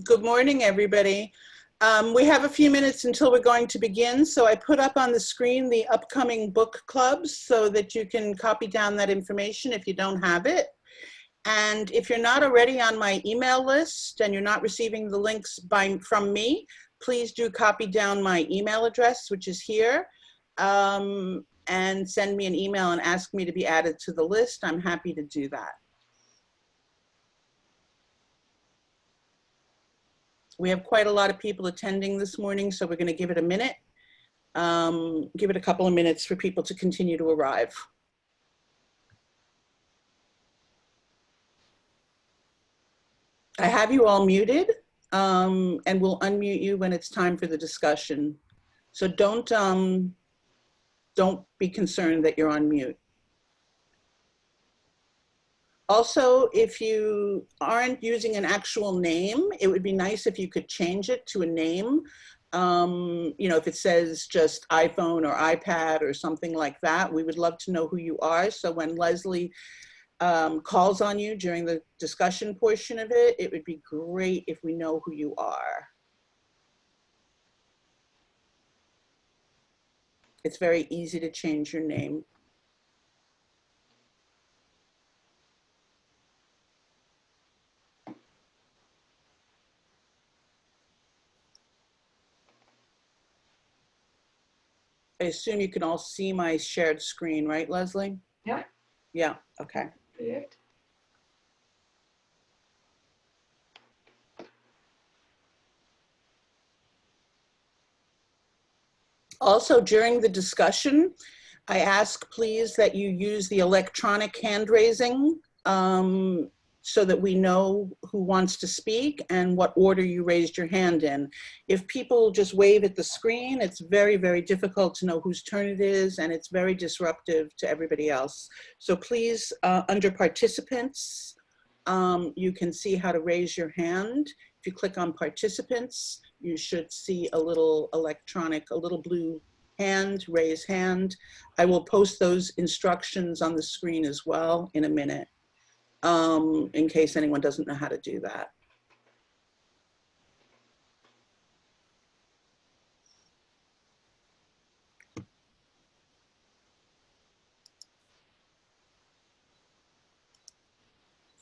Good morning, everybody. We have a few minutes until we're going to begin, so I put up on the screen the upcoming book clubs so that you can copy down that information if you don't have it. And if you're not already on my email list and you're not receiving the links from me, please do copy down my email address, which is here, and send me an email and ask me to be added to the list. I'm happy to do that. We have quite a lot of people attending this morning, so we're going to give it a minute. Give it a couple of minutes for people to continue to arrive. I have you all muted, and we'll unmute you when it's time for the discussion. So don't be concerned that you're on mute. Also, if you aren't using an actual name, it would be nice if you could change it to a name. You know, if it says just iPhone or iPad or something like that, we would love to know who you are. So when Leslie calls on you during the discussion portion of it, it would be great if we know who you are. It's very easy to change your name. I assume you can all see my shared screen, right, Leslie? Yeah. Yeah, okay. Perfect. Also, during the discussion, I ask please that you use the electronic hand raising so that we know who wants to speak and what order you raised your hand in. If people just wave at the screen, it's very, very difficult to know whose turn it is, and it's very disruptive to everybody else. So please, under participants, you can see how to raise your hand. If you click on participants, you should see a little electronic, a little blue hand, raise hand. I will post those instructions on the screen as well in a minute, in case anyone doesn't know how to do that.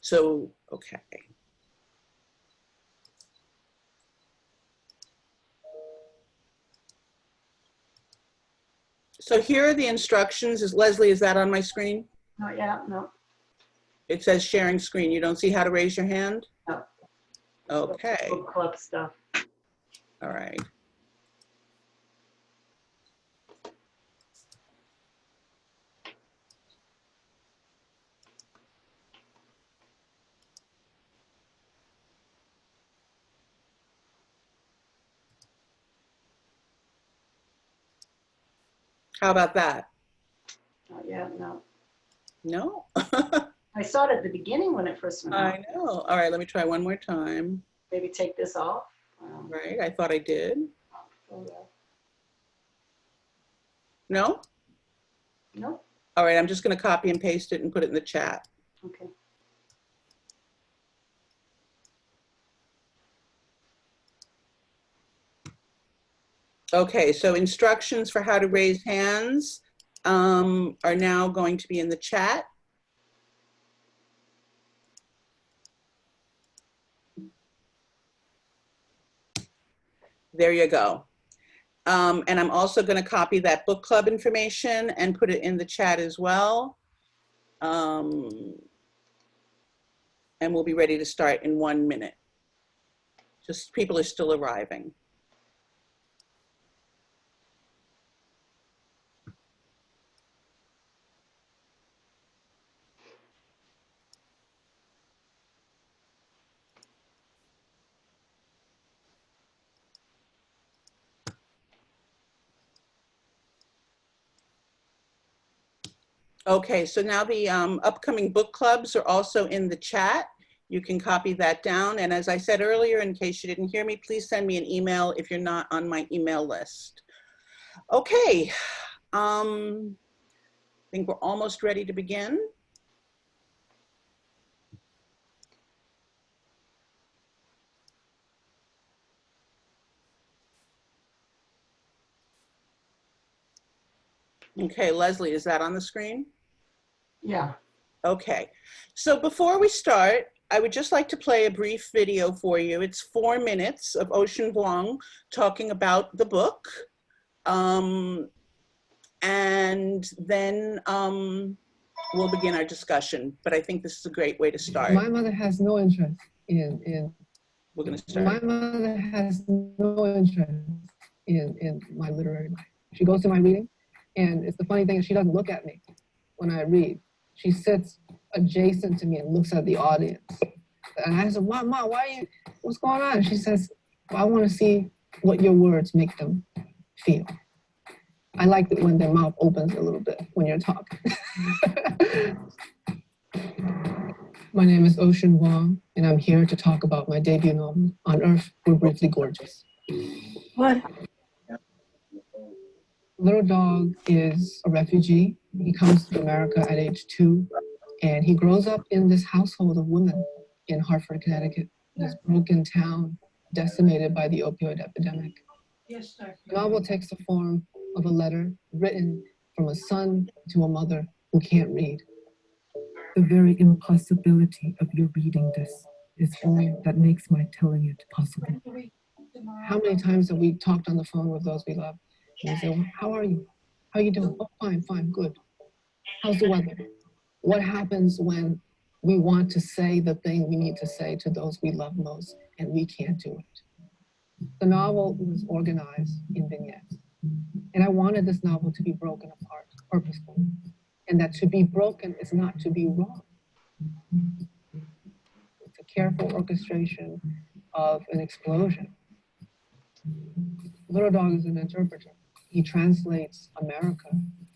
So, okay. So here are the instructions. Leslie, is that on my screen? Not yet, no. It says sharing screen. You don't see how to raise your hand? No. Okay. Book club stuff. All right. How about that? Not yet, no. No? I saw it at the beginning when it first went out. I know. All right, let me try one more time. Maybe take this off. Right, I thought I did. Oh, yeah. No? No? All right, I'm just gonna copy and paste it and put it in the chat. Okay. Okay, so instructions for how to raise hands are now going to be in the chat. There you go. And I'm also going to copy that book club information and put it in the chat as well. And we'll be ready to start in 1 minute. Just people are still arriving. Okay, so now the upcoming book clubs are also in the chat. You can copy that down. And as I said earlier, in case you didn't hear me, please send me an email if you're not on my email list. Okay, I think we're almost ready to begin. Okay, Leslie, is that on the screen? Yeah. Okay, so before we start, I would just like to play a brief video for you. It's 4 minutes of Ocean Vuong talking about the book. And then we'll begin our discussion, but I think this is a great way to start. My mother has no interest in We're gonna start. my mother has no interest in my literary life. She goes to my reading, and it's the funny thing is she doesn't look at me when I read. She sits adjacent to me and looks at the audience. And I said, Mom, why are you, what's going on? She says, well, I want to see what your words make them feel. I like it when their mouth opens a little bit when you're talking. My name is Ocean Vuong, and I'm here to talk about my debut novel, On Earth, We're Briefly Gorgeous. What? Little Dog is a refugee. He comes to America at age 2, and he grows up in this household of women in Hartford, Connecticut, this broken town decimated by the opioid epidemic. Yes, sir. The novel takes the form of a letter written from a son to a mother who can't read. The very impossibility of your reading this is all that makes my telling it possible. How many times have we talked on the phone with those we love? And we say, well, how are you? How are you doing? Oh, fine, fine, good. How's the weather? What happens when we want to say the thing we need to say to those we love most and we can't do it? The novel was organized in vignettes. And I wanted this novel to be broken apart purposefully. And that to be broken is not to be wrong. It's a careful orchestration of an explosion. Little Dog is an interpreter. He translates America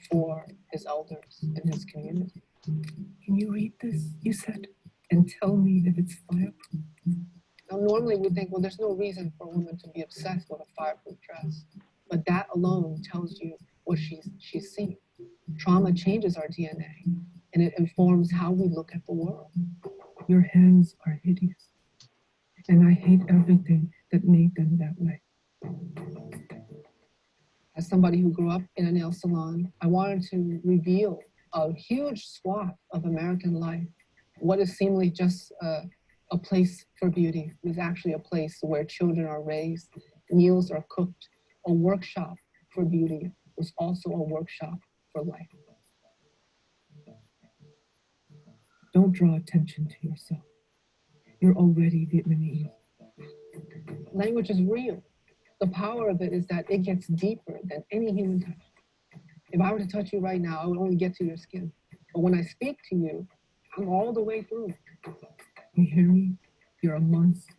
for his elders and his community. Can you read this, you said, and tell me if it's fireproof? Now, normally we think, well, there's no reason for a woman to be obsessed with a fireproof dress. But that alone tells you what she's seen. Trauma changes our DNA, and it informs how we look at the world. Your hands are hideous, and I hate everything that made them that way. As somebody who grew up in a nail salon, I wanted to reveal a huge swath of American life. What is seemingly just a place for beauty is actually a place where children are raised, meals are cooked. A workshop for beauty was also a workshop for life. Don't draw attention to yourself. You're already Vietnamese. Language is real. The power of it is that it gets deeper than any human touch. If I were to touch you right now, I would only get to your skin. But when I speak to you, I'm all the way through. You hear me? You're a monster.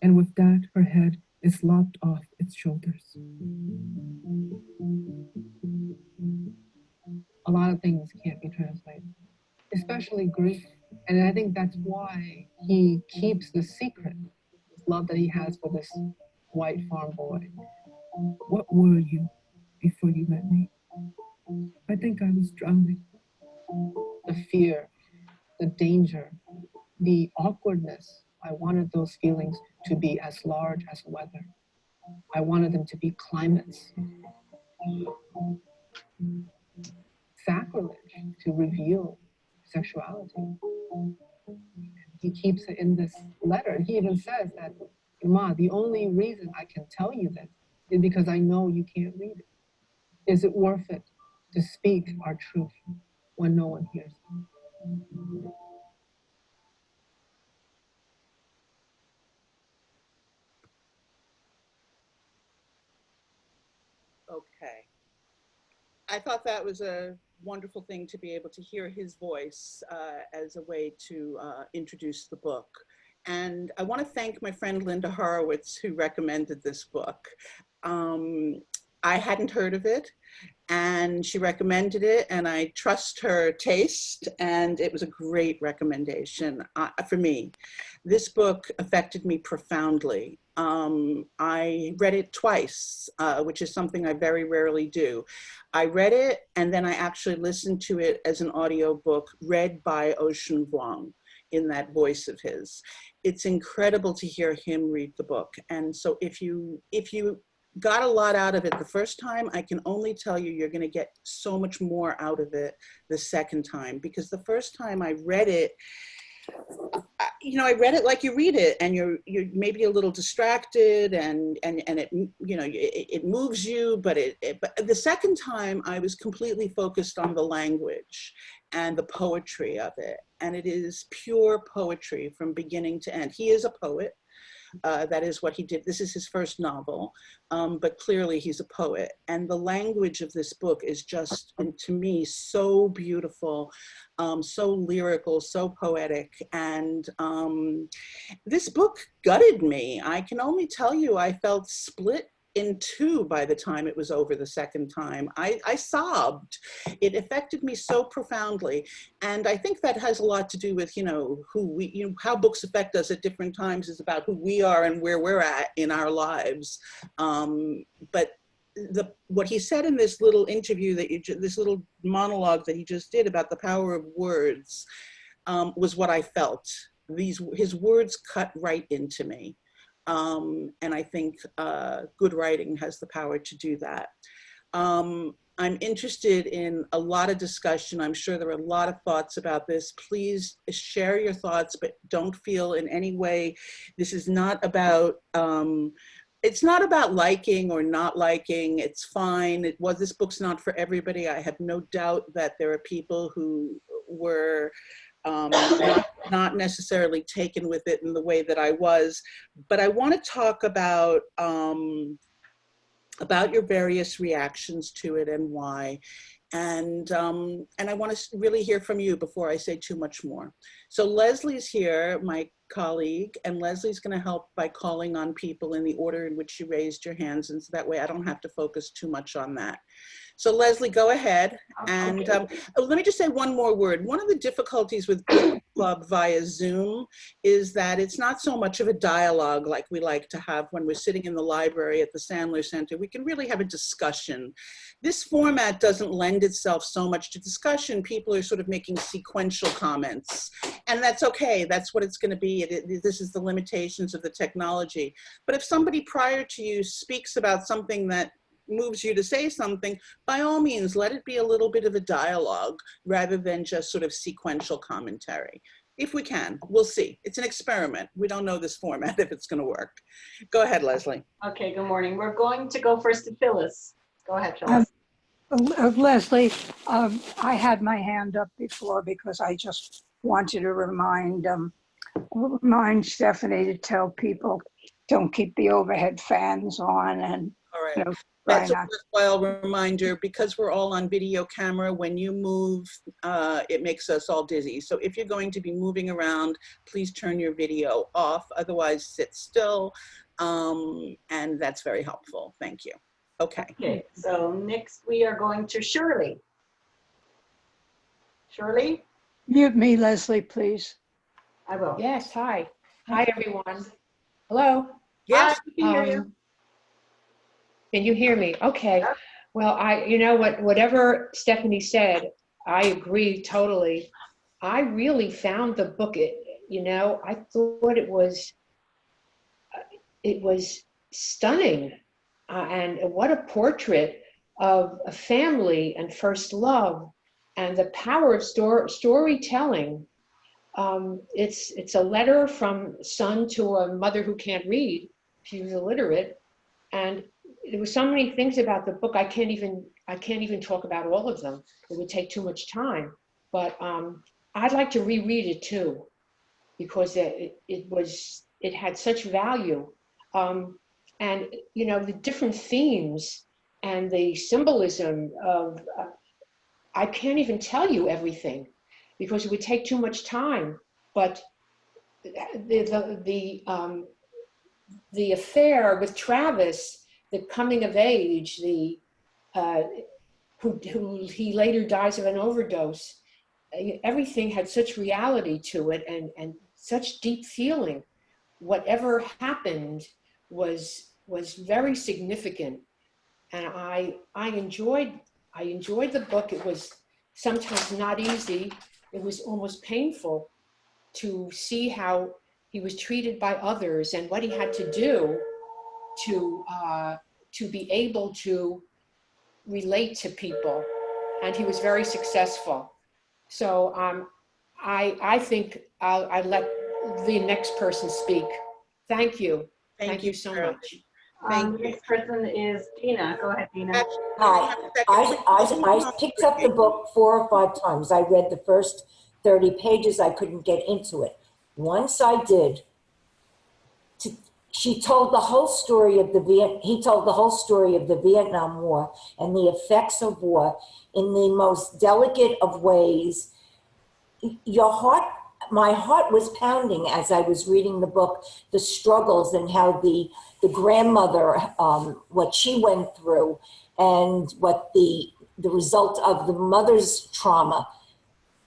And with that, her head is lopped off its shoulders. A lot of things can't be translated, especially grief. And I think that's why he keeps the secret, this love that he has for this white farm boy. What were you before you met me? I think I was drowning. The fear, the danger, the awkwardness. I wanted those feelings to be as large as weather. I wanted them to be climates. Sacrilege to reveal sexuality. He keeps it in this letter. And he even says that, Ma, the only reason I can tell you this is because I know you can't read it. Is it worth it to speak our truth when no one hears it? Okay. I thought that was a wonderful thing to be able to hear his voice as a way to introduce the book. And I want to thank my friend Linda Horowitz, who recommended this book. I hadn't heard of it, and she recommended it, and I trust her taste, and it was a great recommendation for me. This book affected me profoundly. I read it twice, which is something I very rarely do. I read it, and then I actually listened to it as an audiobook read by Ocean Vuong in that voice of his. It's incredible to hear him read the book. And so if you got a lot out of it the first time. I can only tell you, you're going to get so much more out of it the second time, because the first time I read it, I read it like you read it, and you're maybe a little distracted, and it, it moves you, but but the second time I was completely focused on the language and the poetry of it, and it is pure poetry from beginning to end. He is a poet. That is what he did. This is his first novel, but clearly he's a poet. And the language of this book is just, to me, so beautiful, so lyrical, so poetic. And this book gutted me. I can only tell you, I felt split in two by the time it was over the second time. I sobbed. It affected me so profoundly. And I think that has a lot to do with, who we, how books affect us at different times is about who we are and where we're at in our lives. But what he said in this little interview this little monologue that he just did about the power of words was what I felt. His words cut right into me. And I think good writing has the power to do that. I'm interested in a lot of discussion. I'm sure there are a lot of thoughts about this. Please share your thoughts, but don't feel in any way, this is not about, it's not about liking or not liking. It's fine. This book's not for everybody. I have no doubt that there are people who were not necessarily taken with it in the way that I was, but I want to talk about your various reactions to it and why. And I want to really hear from you before I say too much more. So Leslie's here, my colleague, and Leslie's going to help by calling on people in the order in which you raised your hands, and so that way I don't have to focus too much on that. So Leslie, go ahead. And let me just say one more word. One of the difficulties with book club via Zoom is that it's not so much of a dialogue like we like to have when we're sitting in the library at the Sandler Center. We can really have a discussion. This format doesn't lend itself so much to discussion. People are sort of making sequential comments, and that's okay. That's what it's going to be. This is the limitations of the technology. But if somebody prior to you speaks about something that moves you to say something, by all means, let it be a little bit of a dialogue rather than just sort of sequential commentary. If we can, we'll see. It's an experiment. We don't know this format if it's going to work. Go ahead, Leslie. Okay, good morning. We're going to go first to Phyllis. Go ahead, Phyllis. Leslie, I had my hand up before because I just wanted to remind Stephanie to tell people don't keep the overhead fans on, and all right. you know, That's a worthwhile reminder, because we're all on video camera. When you move, it makes us all dizzy. So if you're going to be moving around, please turn your video off. Otherwise, sit still. And that's very helpful. Thank you. Okay. Okay, so next we are going to Shirley. Shirley? mute me, Leslie, please. I will. Yes, hi. Hi, everyone. Hello? Yes. Hi, we can hear you. Can you hear me? Okay. Yep. Well, you know what, whatever Stephanie said, I agree totally. I really found the book, I thought it was stunning. And what a portrait of a family and first love and the power of storytelling. It's a letter from son to a mother who can't read. She was illiterate, and there were so many things about the book. I can't even talk about all of them. It would take too much time. But I'd like to reread it too, because it had such value. And the different themes and the symbolism of, I can't even tell you everything because it would take too much time. But the affair with Travis, the coming of age, who he later dies of an overdose, everything had such reality to it and such deep feeling. Whatever happened was very significant, and I enjoyed the book. It was sometimes not easy. It was almost painful to see how he was treated by others and what he had to do to be able to relate to people, and he was very successful. So I think I let the next person speak. Thank you. Thank you so Shirley. much. Thank The you. next person is Dina. Go ahead, Dina. Actually, Hi, I picked up the book 4 or 5 times. I read the first 30 pages. I couldn't get into it. Once I did, he told the whole story of the Vietnam War and the effects of war in the most delicate of ways. My heart was pounding as I was reading the book, the struggles and how the grandmother, what she went through, and what the result of the mother's trauma,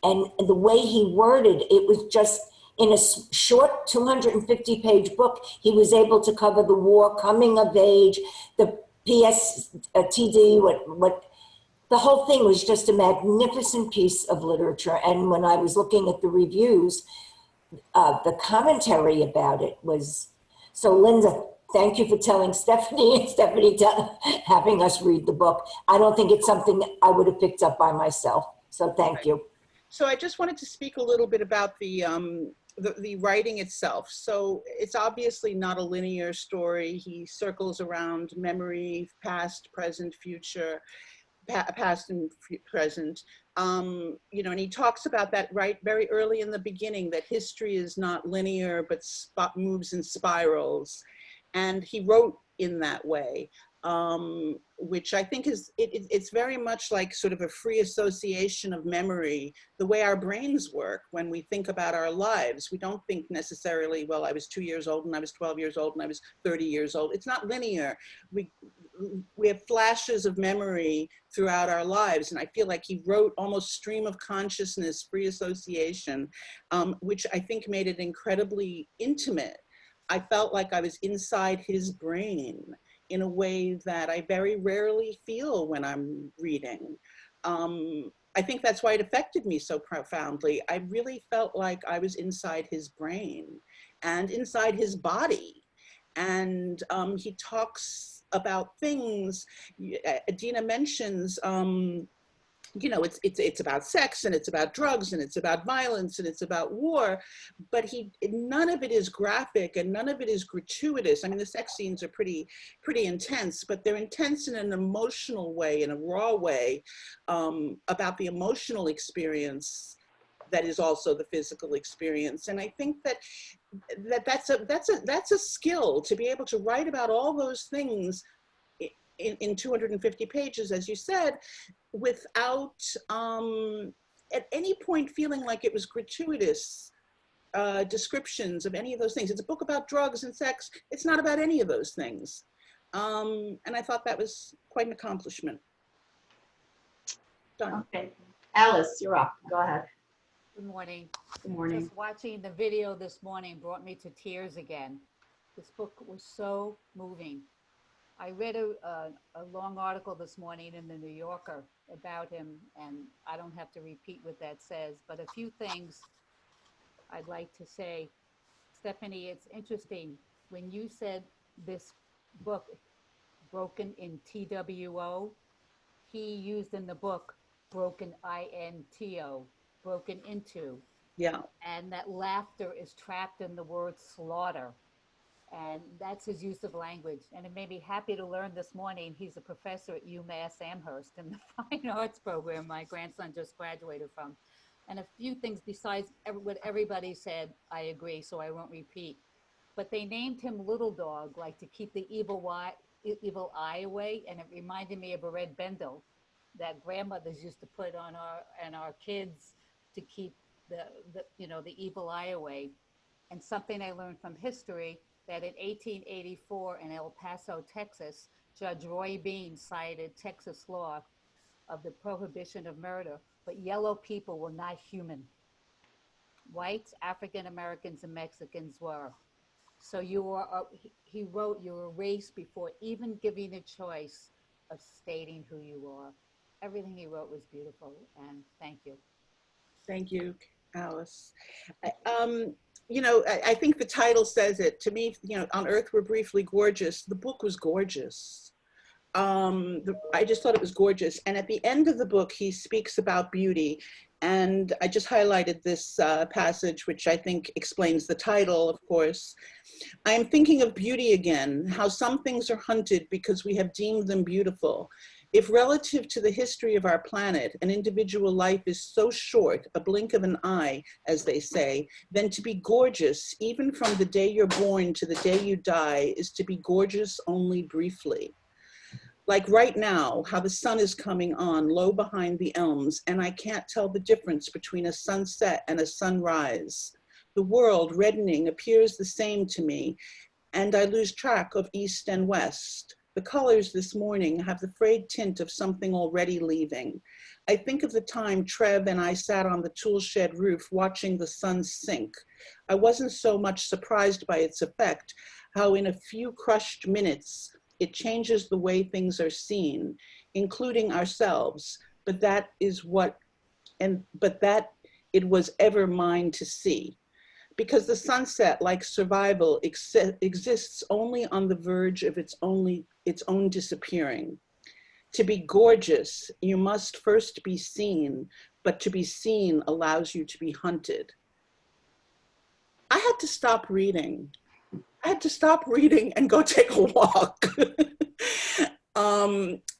and the way he worded it was just, in a short 250-page book, he was able to cover the war, coming of age, the PSTD, what the whole thing was just a magnificent piece of literature. And when I was looking at the reviews, the commentary about it was, so Linda, thank you for telling Stephanie and Stephanie having us read the book. I don't think it's something I would have picked up by myself. So thank you. So I just wanted to speak a little bit about the writing itself. So it's obviously not a linear story. He circles around memory, past, present, future, past and present. You know, and he talks about that right very early in the beginning, that history is not linear, but moves in spirals. And he wrote in that way, which I think it's very much like sort of a free association of memory, the way our brains work when we think about our lives. We don't think necessarily, well, I was 2 years old and I was 12 years old and I was 30 years old. It's not linear. We have flashes of memory throughout our lives. And I feel like he wrote almost stream of consciousness, free association, which I think made it incredibly intimate. I felt like I was inside his brain in a way that I very rarely feel when I'm reading. I think that's why it affected me so profoundly. I really felt like I was inside his brain and inside his body. And he talks about things. Dina mentions, you know, it's about sex and it's about drugs and it's about violence and it's about war, but none of it is graphic and none of it is gratuitous. I mean, the sex scenes are pretty intense, but they're intense in an emotional way, in a raw way, about the emotional experience that is also the physical experience. And I think that's a skill, to be able to write about all those things in 250 pages, as you said, without at any point feeling like it was gratuitous descriptions of any of those things. It's a book about drugs and sex. It's not about any of those things. And I thought that was quite an accomplishment. Done. Okay. Alice, you're up. Go ahead. Good morning. Good morning. Just watching the video this morning brought me to tears again. This book was so moving. I read a long article this morning in the New Yorker about him, and I don't have to repeat what that says, but a few things I'd like to say. Stephanie, it's interesting. When you said this book, broken in TWO, he used in the book broken INTO, broken into. Yeah. And that laughter is trapped in the word slaughter. And that's his use of language. And it made me happy to learn this morning he's a professor at UMass Amherst in the Fine Arts program my grandson just graduated from. And a few things besides what everybody said, I agree, so I won't repeat. But they named him Little Dog, like to keep the evil eye away. And it reminded me of a red bindle that grandmothers used to put on our kids to keep the evil eye away. And something I learned from history, that in 1884 in El Paso, Texas, Judge Roy Bean cited Texas law of the prohibition of murder, but yellow people were not human. Whites, African Americans, and Mexicans were. So he wrote, you're a race before even giving a choice of stating who you are. Everything he wrote was beautiful, and thank you. Thank you, Alice. You know, I think the title says it. To me, you know, On Earth We're Briefly Gorgeous. The book was gorgeous. I just thought it was gorgeous. And at the end of the book, he speaks about beauty. And I just highlighted this passage, which I think explains the title, of course. I am thinking of beauty again, how some things are hunted because we have deemed them beautiful. If relative to the history of our planet, an individual life is so short, a blink of an eye, as they say, then to be gorgeous, even from the day you're born to the day you die, is to be gorgeous only briefly. Like right now, how the sun is coming on low behind the elms, and I can't tell the difference between a sunset and a sunrise. The world, reddening, appears the same to me, and I lose track of east and west. The colors this morning have the frayed tint of something already leaving. I think of the time Trev and I sat on the tool shed roof watching the sun sink. I wasn't so much surprised by its effect, how in a few crushed minutes, it changes the way things are seen, including ourselves, but that it was ever mine to see. Because the sunset, like survival, exists only on the verge of its own disappearing. To be gorgeous, you must first be seen, but to be seen allows you to be hunted. I had to stop reading. I had to stop reading and go take a walk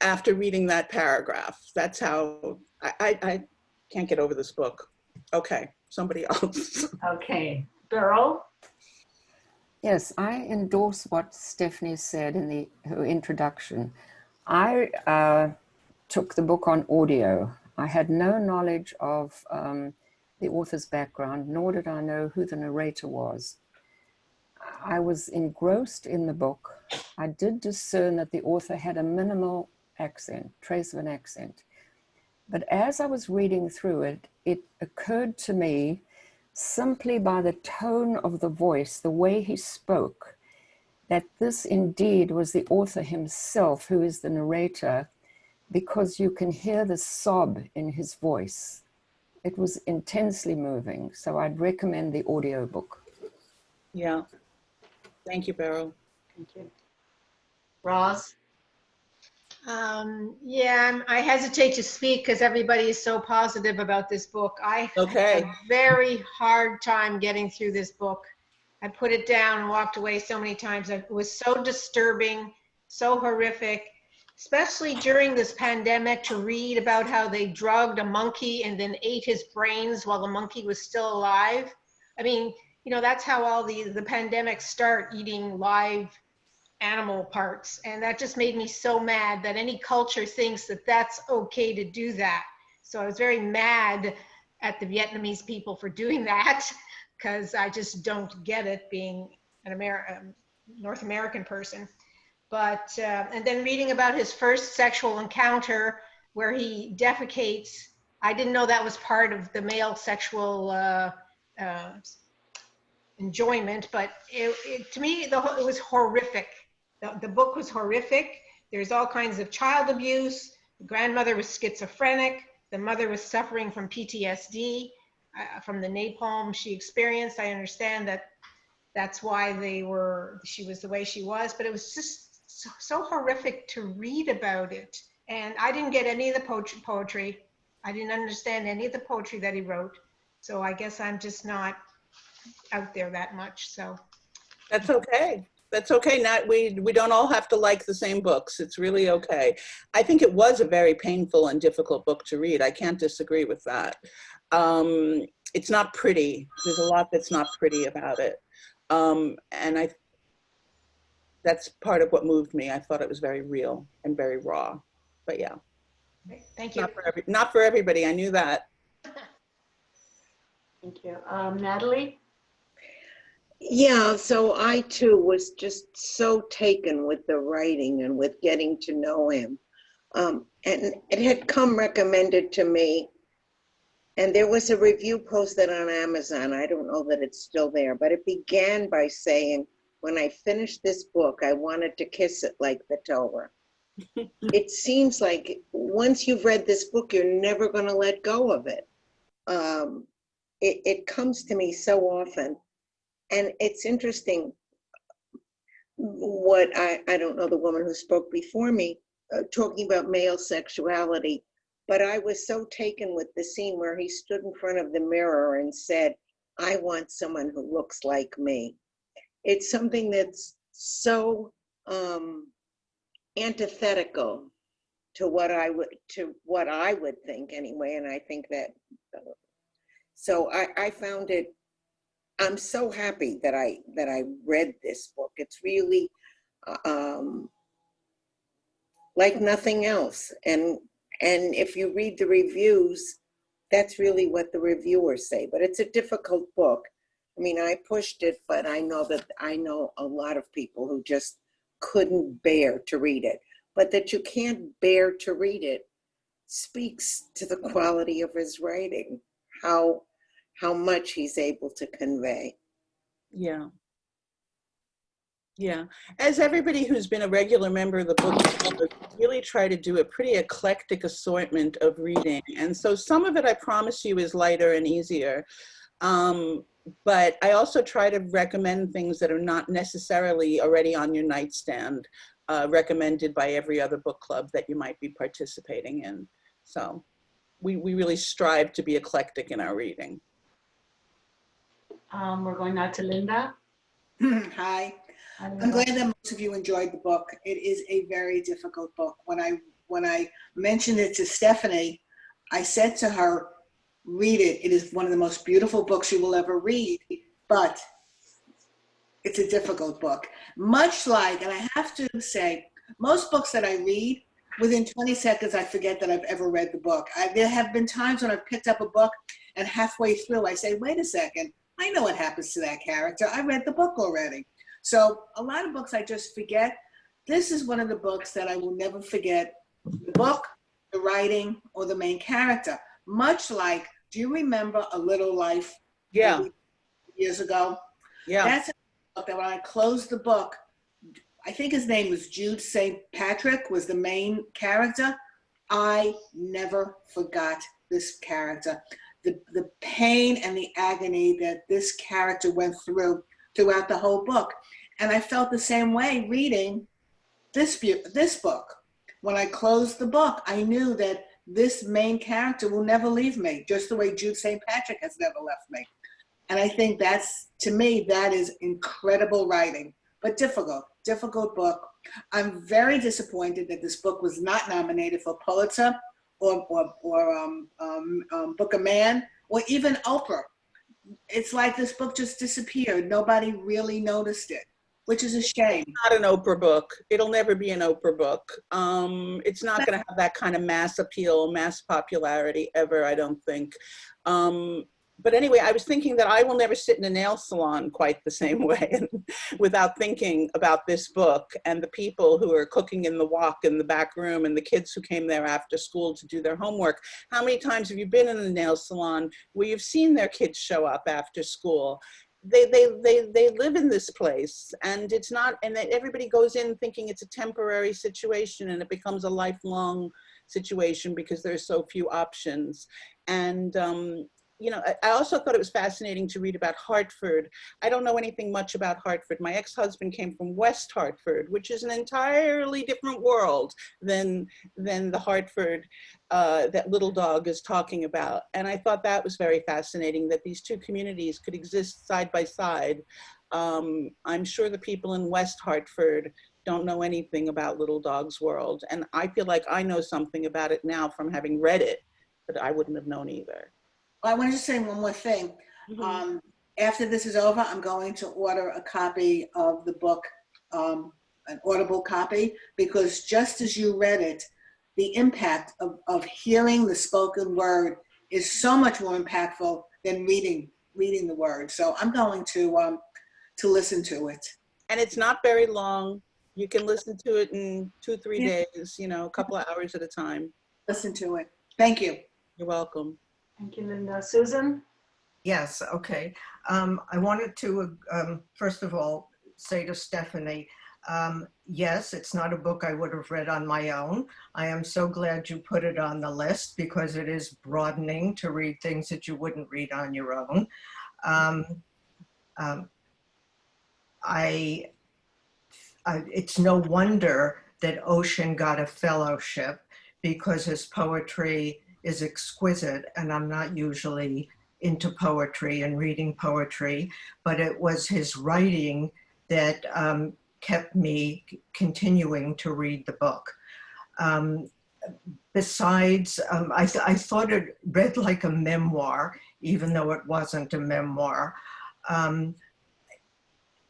after reading that paragraph. That's how I can't get over this book. Okay, somebody else. Okay, Beryl? Yes, I endorse what Stephanie said in her introduction. I took the book on audio. I had no knowledge of the author's background, nor did I know who the narrator was. I was engrossed in the book. I did discern that the author had a minimal accent, trace of an accent. But as I was reading through it, it occurred to me, simply by the tone of the voice, the way he spoke, that this indeed was the author himself who is the narrator, because you can hear the sob in his voice. It was intensely moving, so I'd recommend the audiobook. Yeah. Thank you, Beryl. Thank you. Roz? Yeah, I hesitate to speak because everybody is so positive about this book. I Okay. had a very hard time getting through this book. I put it down and walked away so many times. It was so disturbing, so horrific, especially during this pandemic, to read about how they drugged a monkey and then ate his brains while the monkey was still alive. I mean, you know, that's how all the pandemics start, eating live animal parts. And that just made me so mad that any culture thinks that that's okay to do that. So I was very mad at the Vietnamese people for doing that, because I just don't get it, being an North American person. But, and then reading about his first sexual encounter where he defecates, I didn't know that was part of the male sexual enjoyment, but to me, it was horrific. The book was horrific. There's all kinds of child abuse. The grandmother was schizophrenic. The mother was suffering from PTSD from the napalm she experienced. I understand that that's why she was the way she was, but it was just so horrific to read about it. And I didn't get any of the poetry. I didn't understand any of the poetry that he wrote. So I guess I'm just not out there that much. So That's okay. That's okay. We don't all have to like the same books. It's really okay. I think it was a very painful and difficult book to read. I can't disagree with that. It's not pretty. There's a lot that's not pretty about it. And that's part of what moved me. I thought it was very real and very raw. But yeah. Thank you. Not for everybody. I knew that. Thank you. Natalie? Yeah, so I too was just so taken with the writing and with getting to know him. And it had come recommended to me. And there was a review posted on Amazon. I don't know that it's still there, but it began by saying, when I finished this book, I wanted to kiss it like the Torah. It seems like once you've read this book, you're never going to let go of it. It comes to me so often. And it's interesting what I don't know the woman who spoke before me, talking about male sexuality, but I was so taken with the scene where he stood in front of the mirror and said, I want someone who looks like me. It's something that's so antithetical to what I would think anyway, and I think that so I found it. I'm so happy that I read this book. It's really like nothing else, and if you read the reviews, that's really what the reviewers say. But it's a difficult book. I mean, I pushed it, but I know a lot of people who just couldn't bear to read it. But that you can't bear to read it speaks to the quality of his writing, how much he's able to convey. Yeah. Yeah. As everybody who's been a regular member of the book club, really try to do a pretty eclectic assortment of reading. And so some of it, I promise you, is lighter and easier. But I also try to recommend things that are not necessarily already on your nightstand, recommended by every other book club that you might be participating in. So we really strive to be eclectic in our reading. We're going now to Linda. Hi. I'm glad that most of you enjoyed the book. It is a very difficult book. When I mentioned it to Stephanie, I said to her, read it. It is one of the most beautiful books you will ever read, but it's a difficult book. Much like, and I have to say, most books that I read, within 20 seconds, I forget that I've ever read the book. There have been times when I've picked up a book and halfway through, I say, wait a second, I know what happens to that character. I read the book already. So a lot of books I just forget. This is one of the books that I will never forget. The book, the writing, or the main character. Much like, do you remember A Little Life? Yeah. Years ago? Yeah. That's a book that when I closed the book, I think his name was Jude St. Patrick was the main character. I never forgot this character. The pain and the agony that this character went through throughout the whole book. And I felt the same way reading this book. When I closed the book, I knew that this main character will never leave me, just the way Jude St. Patrick has never left me. And I think that's, to me, that is incredible writing, but difficult book. I'm very disappointed that this book was not nominated for Pulitzer or Book of Man, or even Oprah. It's like this book just disappeared. Nobody really noticed it, which is a shame. It's not an Oprah book. It'll never be an Oprah book. It's not going to have that kind of mass appeal, mass popularity ever, I don't think. But anyway, I was thinking that I will never sit in a nail salon quite the same way without thinking about this book and the people who are cooking in the wok in the back room and the kids who came there after school to do their homework. How many times have you been in a nail salon where you've seen their kids show up after school? They live in this place, and it's not, and everybody goes in thinking it's a temporary situation, and it becomes a lifelong situation because there's so few options. And you know, I also thought it was fascinating to read about Hartford. I don't know anything much about Hartford. My ex-husband came from West Hartford, which is an entirely different world than the Hartford that Little Dog is talking about. And I thought that was very fascinating, that these two communities could exist side by side. I'm sure the people in West Hartford don't know anything about Little Dog's world. And I feel like I know something about it now from having read it, but I wouldn't have known either. I want to just say one more thing. Mm-hmm. After this is over, I'm going to order a copy of the book, an Audible copy, because just as you read it, the impact of hearing the spoken word is so much more impactful than reading the word. So I'm going to listen to it. And it's not very long. You can listen to it in 2-3 days, you know, a couple of hours at a time. Listen to it. Thank you. You're welcome. Thank you, Linda. Susan? Yes, okay. I wanted to, first of all, say to Stephanie, yes, it's not a book I would have read on my own. I am so glad you put it on the list because it is broadening to read things that you wouldn't read on your own. It's no wonder that Ocean got a fellowship because his poetry is exquisite, and I'm not usually into poetry and reading poetry, but it was his writing that kept me continuing to read the book. Besides, I thought it read like a memoir, even though it wasn't a memoir.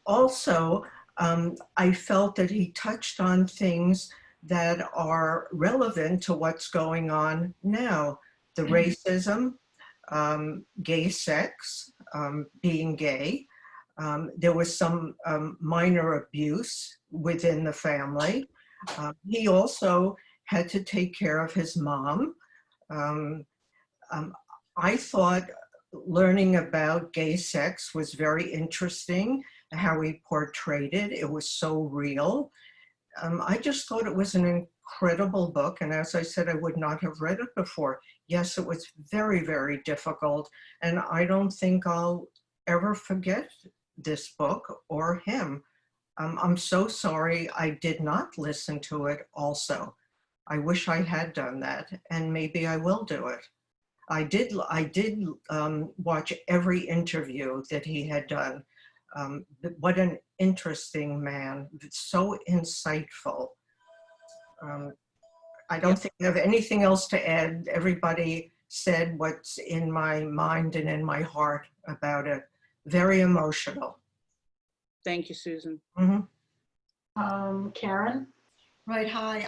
Also, I felt that he touched on things that are relevant to what's going on now. The racism, gay sex, being gay. There was some minor abuse within the family. He also had to take care of his mom. I thought learning about gay sex was very interesting, how he portrayed it. It was so real. I just thought it was an incredible book. And as I said, I would not have read it before. Yes, it was very, very difficult. And I don't think I'll ever forget this book or him. I'm so sorry I did not listen to it also. I wish I had done that, and maybe I will do it. I did watch every interview that he had done. What an interesting man, so insightful. I don't think I have anything else to add. Everybody said what's in my mind and in my heart about it. Very emotional. Thank you, Susan. Karen? Right, hi.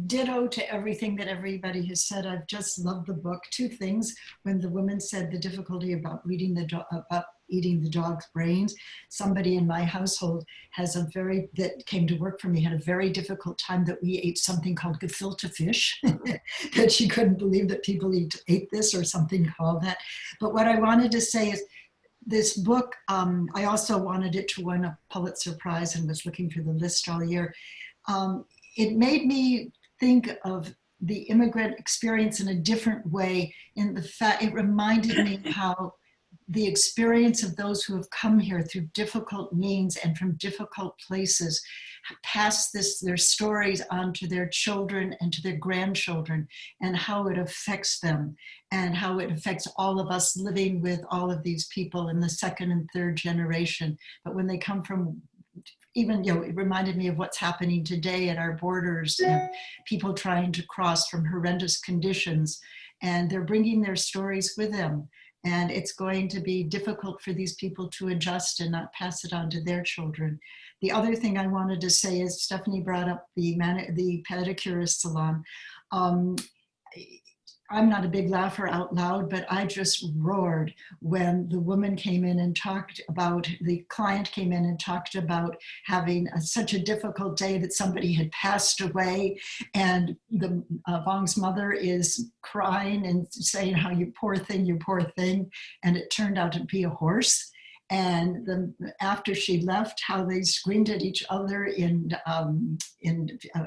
Ditto to everything that everybody has said. I've just loved the book. Two things. When the woman said the difficulty about eating the dog's brains, somebody in my household that came to work for me had a very difficult time that we ate something called gefilte fish, that she couldn't believe that people ate this or something called that. But what I wanted to say is, this book, I also wanted it to win a Pulitzer Prize and was looking for the list all year. It made me think of the immigrant experience in a different way. In the fact, it reminded me how the experience of those who have come here through difficult means and from difficult places pass their stories on to their children and to their grandchildren, and how it affects them and how it affects all of us living with all of these people in the second and third generation. But when they come from, even, it reminded me of what's happening today at our borders, people trying to cross from horrendous conditions, and they're bringing their stories with them. And it's going to be difficult for these people to adjust and not pass it on to their children. The other thing I wanted to say is, Stephanie brought up the pedicurist salon. I'm not a big laugher out loud, but I just roared when the woman came in and the client came in and talked about having such a difficult day that somebody had passed away, and the Vuong's mother is crying and saying how you poor thing, and it turned out to be a horse. And after she left, how they screamed at each other in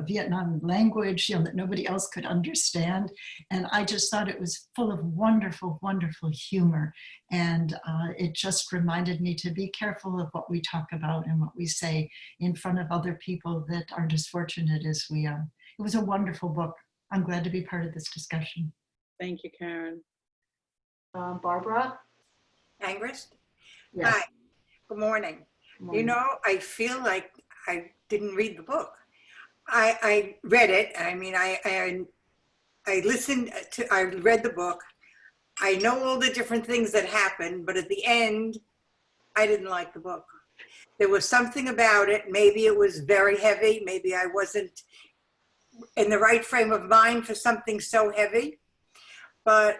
Vietnam language, that nobody else could understand. And I just thought it was full of wonderful, wonderful humor. And it just reminded me to be careful of what we talk about and what we say in front of other people that aren't as fortunate as we are. It was a wonderful book. I'm glad to be part of this discussion. Thank you, Karen. Barbara? Angrist? Yes. Hi, good morning. Morning. I feel like I didn't read the book. I read it. I mean, I listened to, I read the book. I know all the different things that happened, but at the end, I didn't like the book. There was something about it. Maybe it was very heavy. Maybe I wasn't in the right frame of mind for something so heavy, but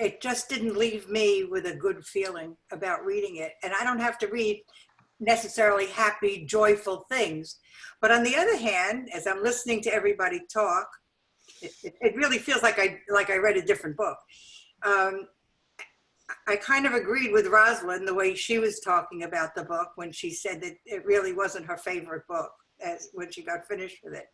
it just didn't leave me with a good feeling about reading it. And I don't have to read necessarily happy, joyful things. But on the other hand, as I'm listening to everybody talk, it really feels like I read a different book. I kind of agreed with Rosalind the way she was talking about the book when she said that it really wasn't her favorite book when she got finished with it.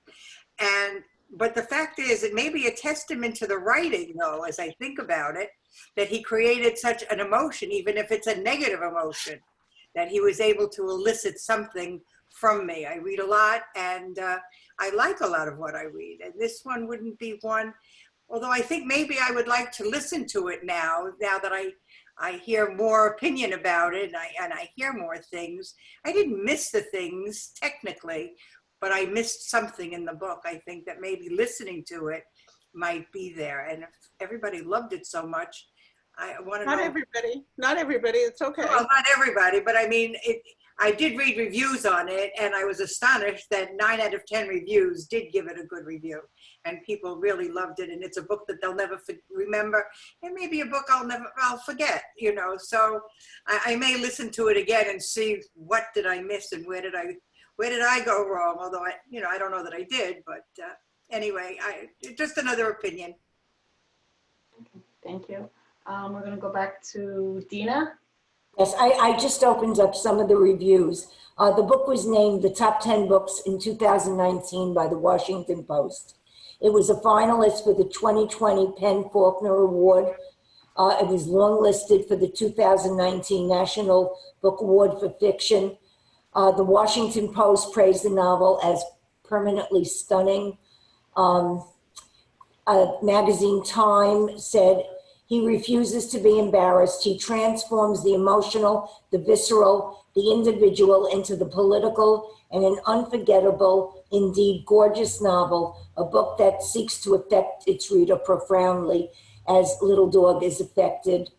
But the fact is, it may be a testament to the writing, though, as I think about it, that he created such an emotion, even if it's a negative emotion, that he was able to elicit something from me. I read a lot, and I like a lot of what I read. And this one wouldn't be one, although I think maybe I would like to listen to it now that I hear more opinion about it, and I hear more things. I didn't miss the things technically, but I missed something in the book. I think that maybe listening to it might be there. And if everybody loved it so much, I want to know. Not everybody, it's okay. Well, not everybody, but I mean, I did read reviews on it, and I was astonished that 9 out of 10 reviews did give it a good review, and people really loved it. And it's a book that they'll never remember, and maybe a book I'll forget, you know. So I may listen to it again and see what did I miss and where did I go wrong. Although I don't know that I did, but anyway, just another opinion. Thank you. We're going to go back to Dina. Yes, I just opened up some of the reviews. The book was named the top 10 books in 2019 by the Washington Post. It was a finalist for the 2020 Penn Faulkner Award. It was longlisted for the 2019 National Book Award for Fiction. The Washington Post praised the novel as permanently stunning. Magazine Time said, "He refuses to be embarrassed. He transforms the emotional, the visceral, the individual into the political, and an unforgettable, indeed gorgeous novel, a book that seeks to affect its reader profoundly as Little Dog is affected."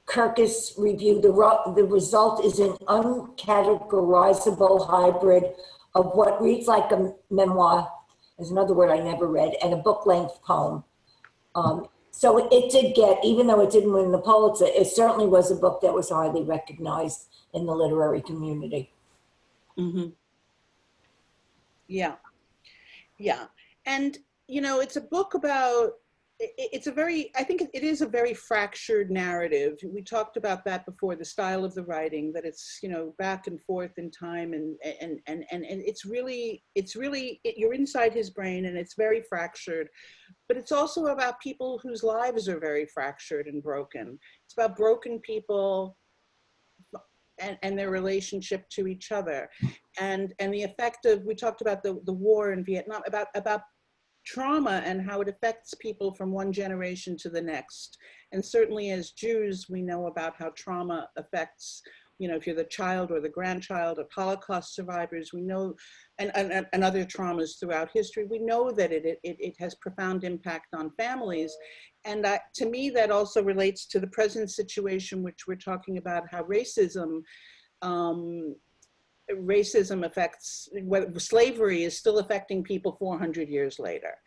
Kirkus reviewed, the result is an uncategorizable hybrid of what reads like a memoir, is another word I never read, and a book-length poem. So it did get, even though it didn't win the Pulitzer, it certainly was a book that was highly recognized in the literary community. Mm-hmm. Yeah. Yeah. And, you know, it's a book about, I think it is a very fractured narrative. We talked about that before, the style of the writing, that it's, you know, back and forth in time, and it's really, you're inside his brain, and it's very fractured. But it's also about people whose lives are very fractured and broken. It's about broken people and their relationship to each other, and the effect of, we talked about the war in Vietnam, about trauma and how it affects people from one generation to the next. And certainly as Jews, we know about how trauma affects, you know, if you're the child or the grandchild of Holocaust survivors, we know, and other traumas throughout history, we know that it has profound impact on families. And to me, that also relates to the present situation, which we're talking about, how racism affects, whether slavery is still affecting people 400 years later.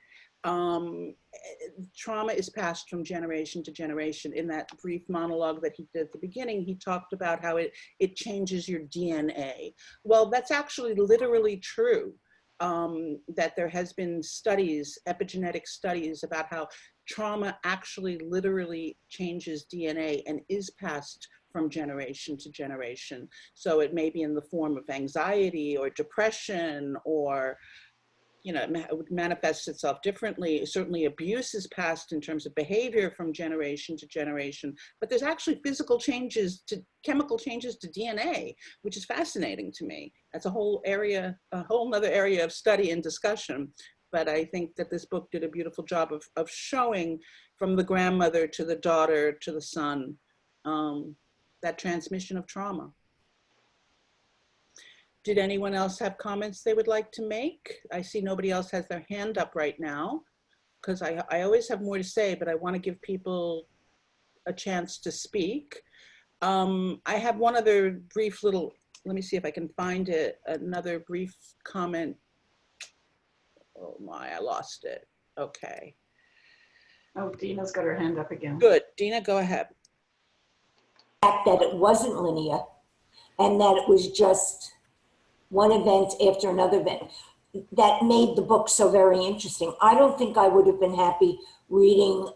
Trauma is passed from generation to generation. In that brief monologue that he did at the beginning, he talked about how it changes your DNA. Well, that's actually literally true, that there has been studies, epigenetic studies, about how trauma actually literally changes DNA and is passed from generation to generation. So it may be in the form of anxiety or depression, or, you know, it would manifest itself differently. Certainly abuse is passed in terms of behavior from generation to generation, but there's actually physical changes to, chemical changes to DNA, which is fascinating to me. That's a whole area, a whole nother area of study and discussion. But I think that this book did a beautiful job of showing, from the grandmother to the daughter to the son, that transmission of trauma. Did anyone else have comments they would like to make? I see nobody else has their hand up right now, because I always have more to say, but I want to give people a chance to speak. I have one other brief little, let me see if I can find it, another brief comment. Oh my, I lost it. Okay. Oh, Dina's got her hand up again. Good, Dina, go ahead. That it wasn't linear, and that it was just one event after another event, that made the book so very interesting. I don't think I would have been happy reading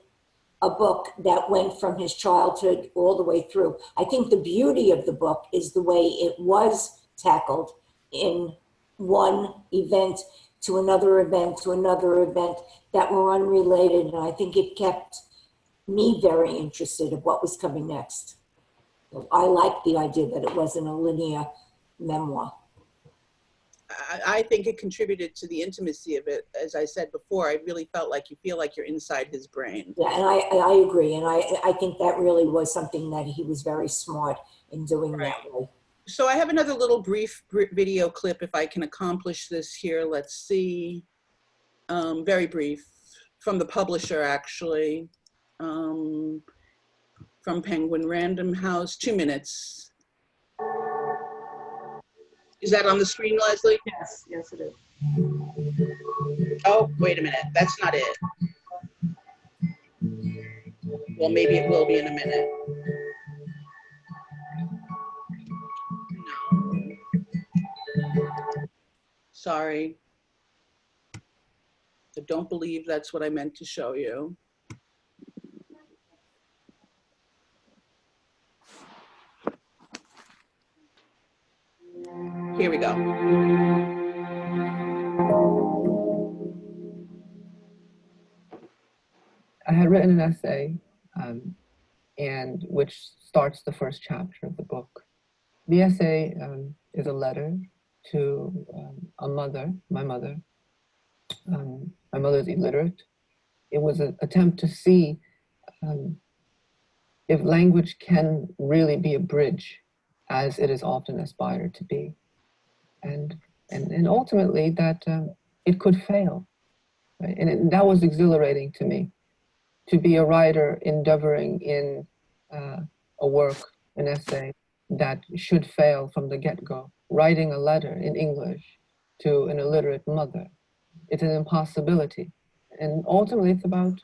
a book that went from his childhood all the way through. I think the beauty of the book is the way it was tackled in one event to another event to another event that were unrelated. And I think it kept me very interested in what was coming next. So I like the idea that it wasn't a linear memoir. I think it contributed to the intimacy of it. As I said before, I really felt like you feel like you're inside his brain. Yeah, and I agree. And I think that really was something that he was very smart in doing that way. So I have another little brief video clip if I can accomplish this here. Let's see. Very brief from the publisher, actually, from Penguin Random House, 2 minutes. Is that on the screen, Leslie? Yes, yes, it is. Oh, wait a minute. That's not it. Well, maybe it will be in a minute. No. Sorry. I don't believe that's what I meant to show you. Here we go. I had written an essay, and which starts the first chapter of the book. The essay is a letter to a mother, my mother. My mother's illiterate. It was an attempt to see if language can really be a bridge, as it is often aspired to be, and ultimately that it could fail, right? And that was exhilarating to me, to be a writer endeavoring in a work, an essay that should fail from the get-go. Writing a letter in English to an illiterate mother, it's an impossibility, and ultimately it's about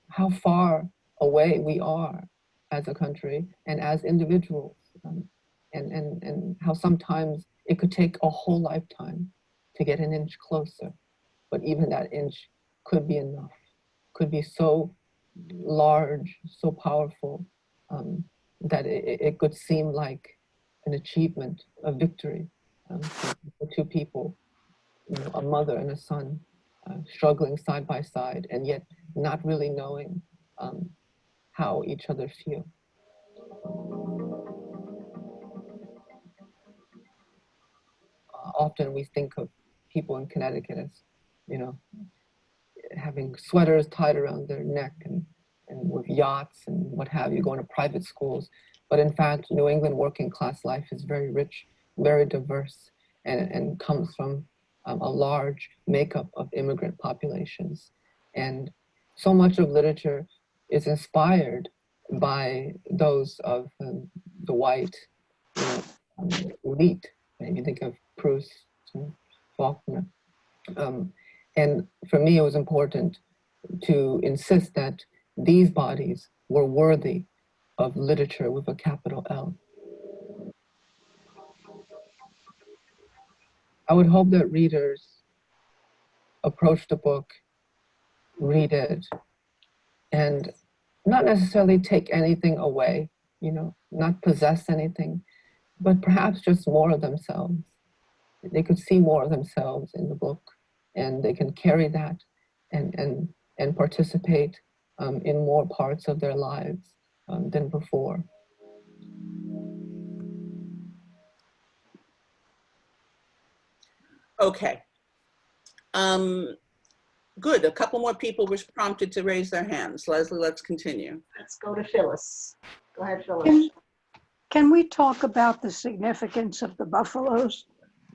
how far away we are as a country and as individuals, and how sometimes it could take a whole lifetime to get an inch closer, but even that inch could be enough, could be so large, so powerful, that it could seem like an achievement, a victory for two people, you know, a mother and a son, struggling side by side, and yet not really knowing how each other feel. Often we think of people in Connecticut as, you know, having sweaters tied around their neck and with yachts and what have you, going to private schools. But in fact, New England working class life is very rich, very diverse, and comes from a large makeup of immigrant populations. And so much of literature is inspired by those of the white, you know, elite. And you think of Proust and Faulkner. And for me, it was important to insist that these bodies were worthy of literature with a capital L. I would hope that readers approach the book, read it, and not necessarily take anything away, you know, not possess anything, but perhaps just more of themselves. They could see more of themselves in the book, and they can carry that and participate in more parts of their lives than before. Okay. Good. A couple more people were prompted to raise their hands. Leslie, let's continue. Let's go to Phyllis. Go ahead, Phyllis. Can we talk about the significance of the buffaloes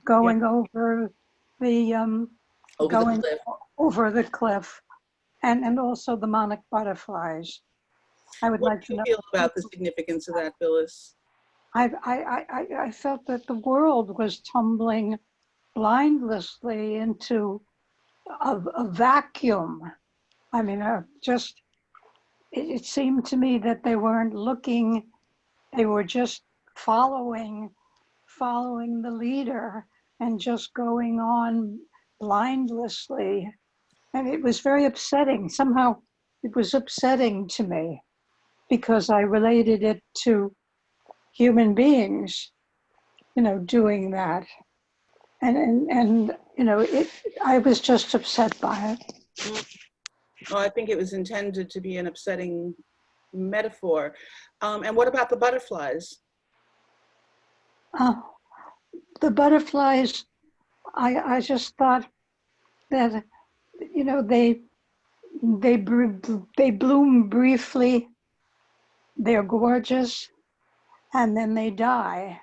going over the over the cliff, and also the Monarch Butterflies? I would like to know. What do you feel about the significance of that, Phyllis? I felt that the world was tumbling blindlessly into a vacuum. I mean, it seemed to me that they weren't looking, they were just following the leader and just going on blindlessly. And it was very upsetting. Somehow it was upsetting to me because I related it to human beings, you know, doing that. And you know, I was just upset by it. Well, I think it was intended to be an upsetting metaphor. And what about the butterflies? Uh, the butterflies, I just thought that, you know, they bloom briefly, they're gorgeous, and then they die.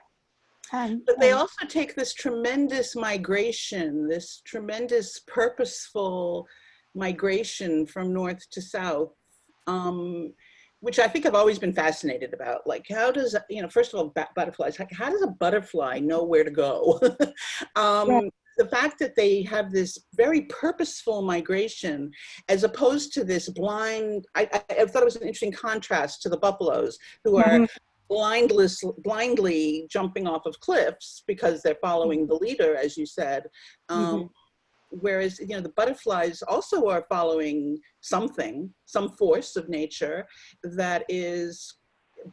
But they also take this tremendous migration, this tremendous purposeful migration from north to south, which I think I've always been fascinated about. Like, how does, you know, first of all, butterflies, how does a butterfly know where to go? The fact that they have this very purposeful migration as opposed to this blind, I thought it was an interesting contrast to the buffaloes who are blindly jumping off of cliffs because they're following the leader, as you said. Whereas, you know, the butterflies also are following something, some force of nature that is,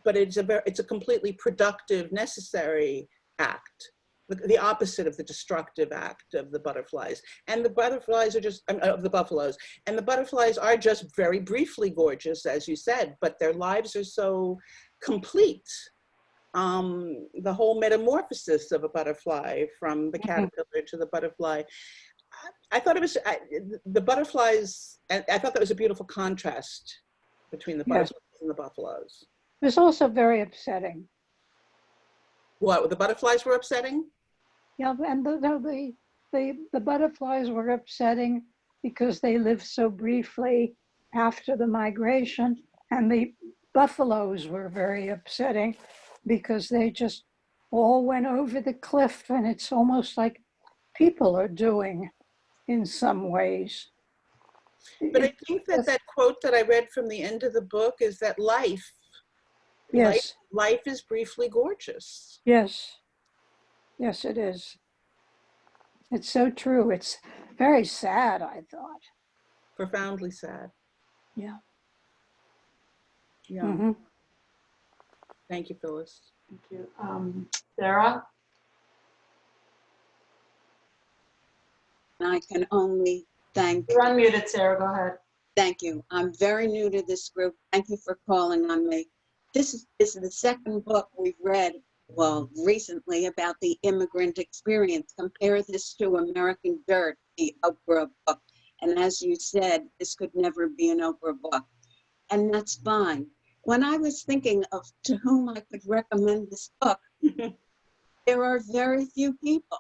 but it's a completely productive, necessary act. The opposite of the destructive act of the butterflies. And the butterflies are just, of the buffaloes. And the butterflies are just very briefly gorgeous, as you said, but their lives are so complete. The whole metamorphosis of a butterfly from the caterpillar to the butterfly. I thought it was, the butterflies, I thought that was a beautiful contrast between the butterflies and the buffaloes. It was also very upsetting. What, the butterflies were upsetting? Yeah, and the butterflies were upsetting because they lived so briefly after the migration, and the buffaloes were very upsetting because they just all went over the cliff, and it's almost like people are doing in some ways. But I think that that quote that I read from the end of the book is that life is briefly gorgeous. Yes, yes, it is. It's so true. It's very sad, I thought. Profoundly sad. Yeah. Yeah. Thank you, Phyllis. Thank you. Sarah? I can only thank. You're unmuted, Sarah. Go ahead. Thank you. I'm very new to this group. Thank you for calling on me. This is the second book we've read, well, recently, about the immigrant experience. Compare this to American Dirt, the Oprah book. And as you said, this could never be an Oprah book. And that's fine. When I was thinking of to whom I could recommend this book, there are very few people,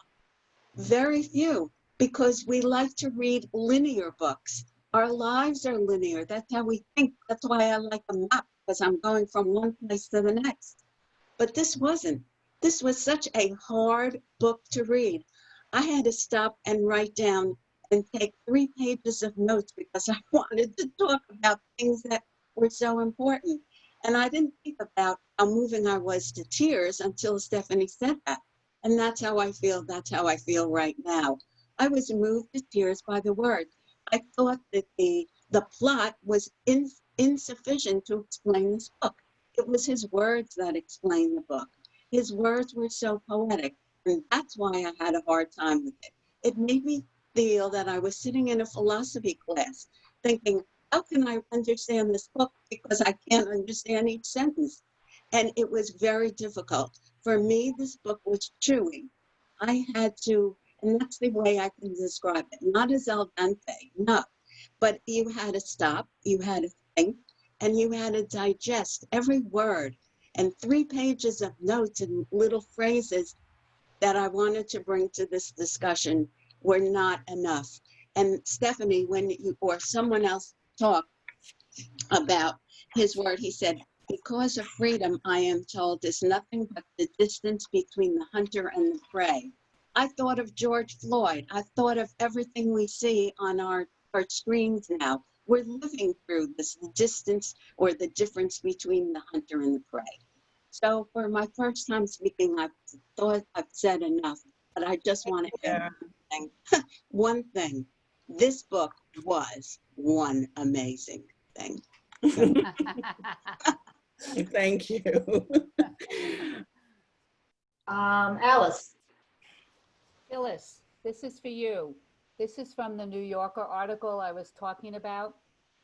very few, because we like to read linear books. Our lives are linear. That's how we think. That's why I like a map, because I'm going from one place to the next. But this wasn't. This was such a hard book to read. I had to stop and write down and take 3 pages of notes because I wanted to talk about things that were so important. And I didn't think about how moving I was to tears until Stephanie said that. And that's how I feel. That's how I feel right now. I was moved to tears by the words. I thought that the plot was insufficient to explain this book. It was his words that explained the book. His words were so poetic, and that's why I had a hard time with it. It made me feel that I was sitting in a philosophy class thinking, how can I understand this book? Because I can't understand each sentence. And it was very difficult. For me, this book was chewy. I had to, and that's the way I can describe it, not as al dente, no, but you had to stop, you had to think, and you had to digest every word. And 3 pages of notes and little phrases that I wanted to bring to this discussion were not enough. And Stephanie, when you or someone else talked about his word, he said, because of freedom, I am told, is nothing but the distance between the hunter and the prey. I thought of George Floyd. I thought of everything we see on our screens now. We're living through this distance or the difference between the hunter and the prey. So for my first time speaking, I thought I've said enough, but I just want to add one thing. One thing. This book was one amazing thing. Thank you. Alice. Phyllis, this is for you. This is from the New Yorker article I was talking about.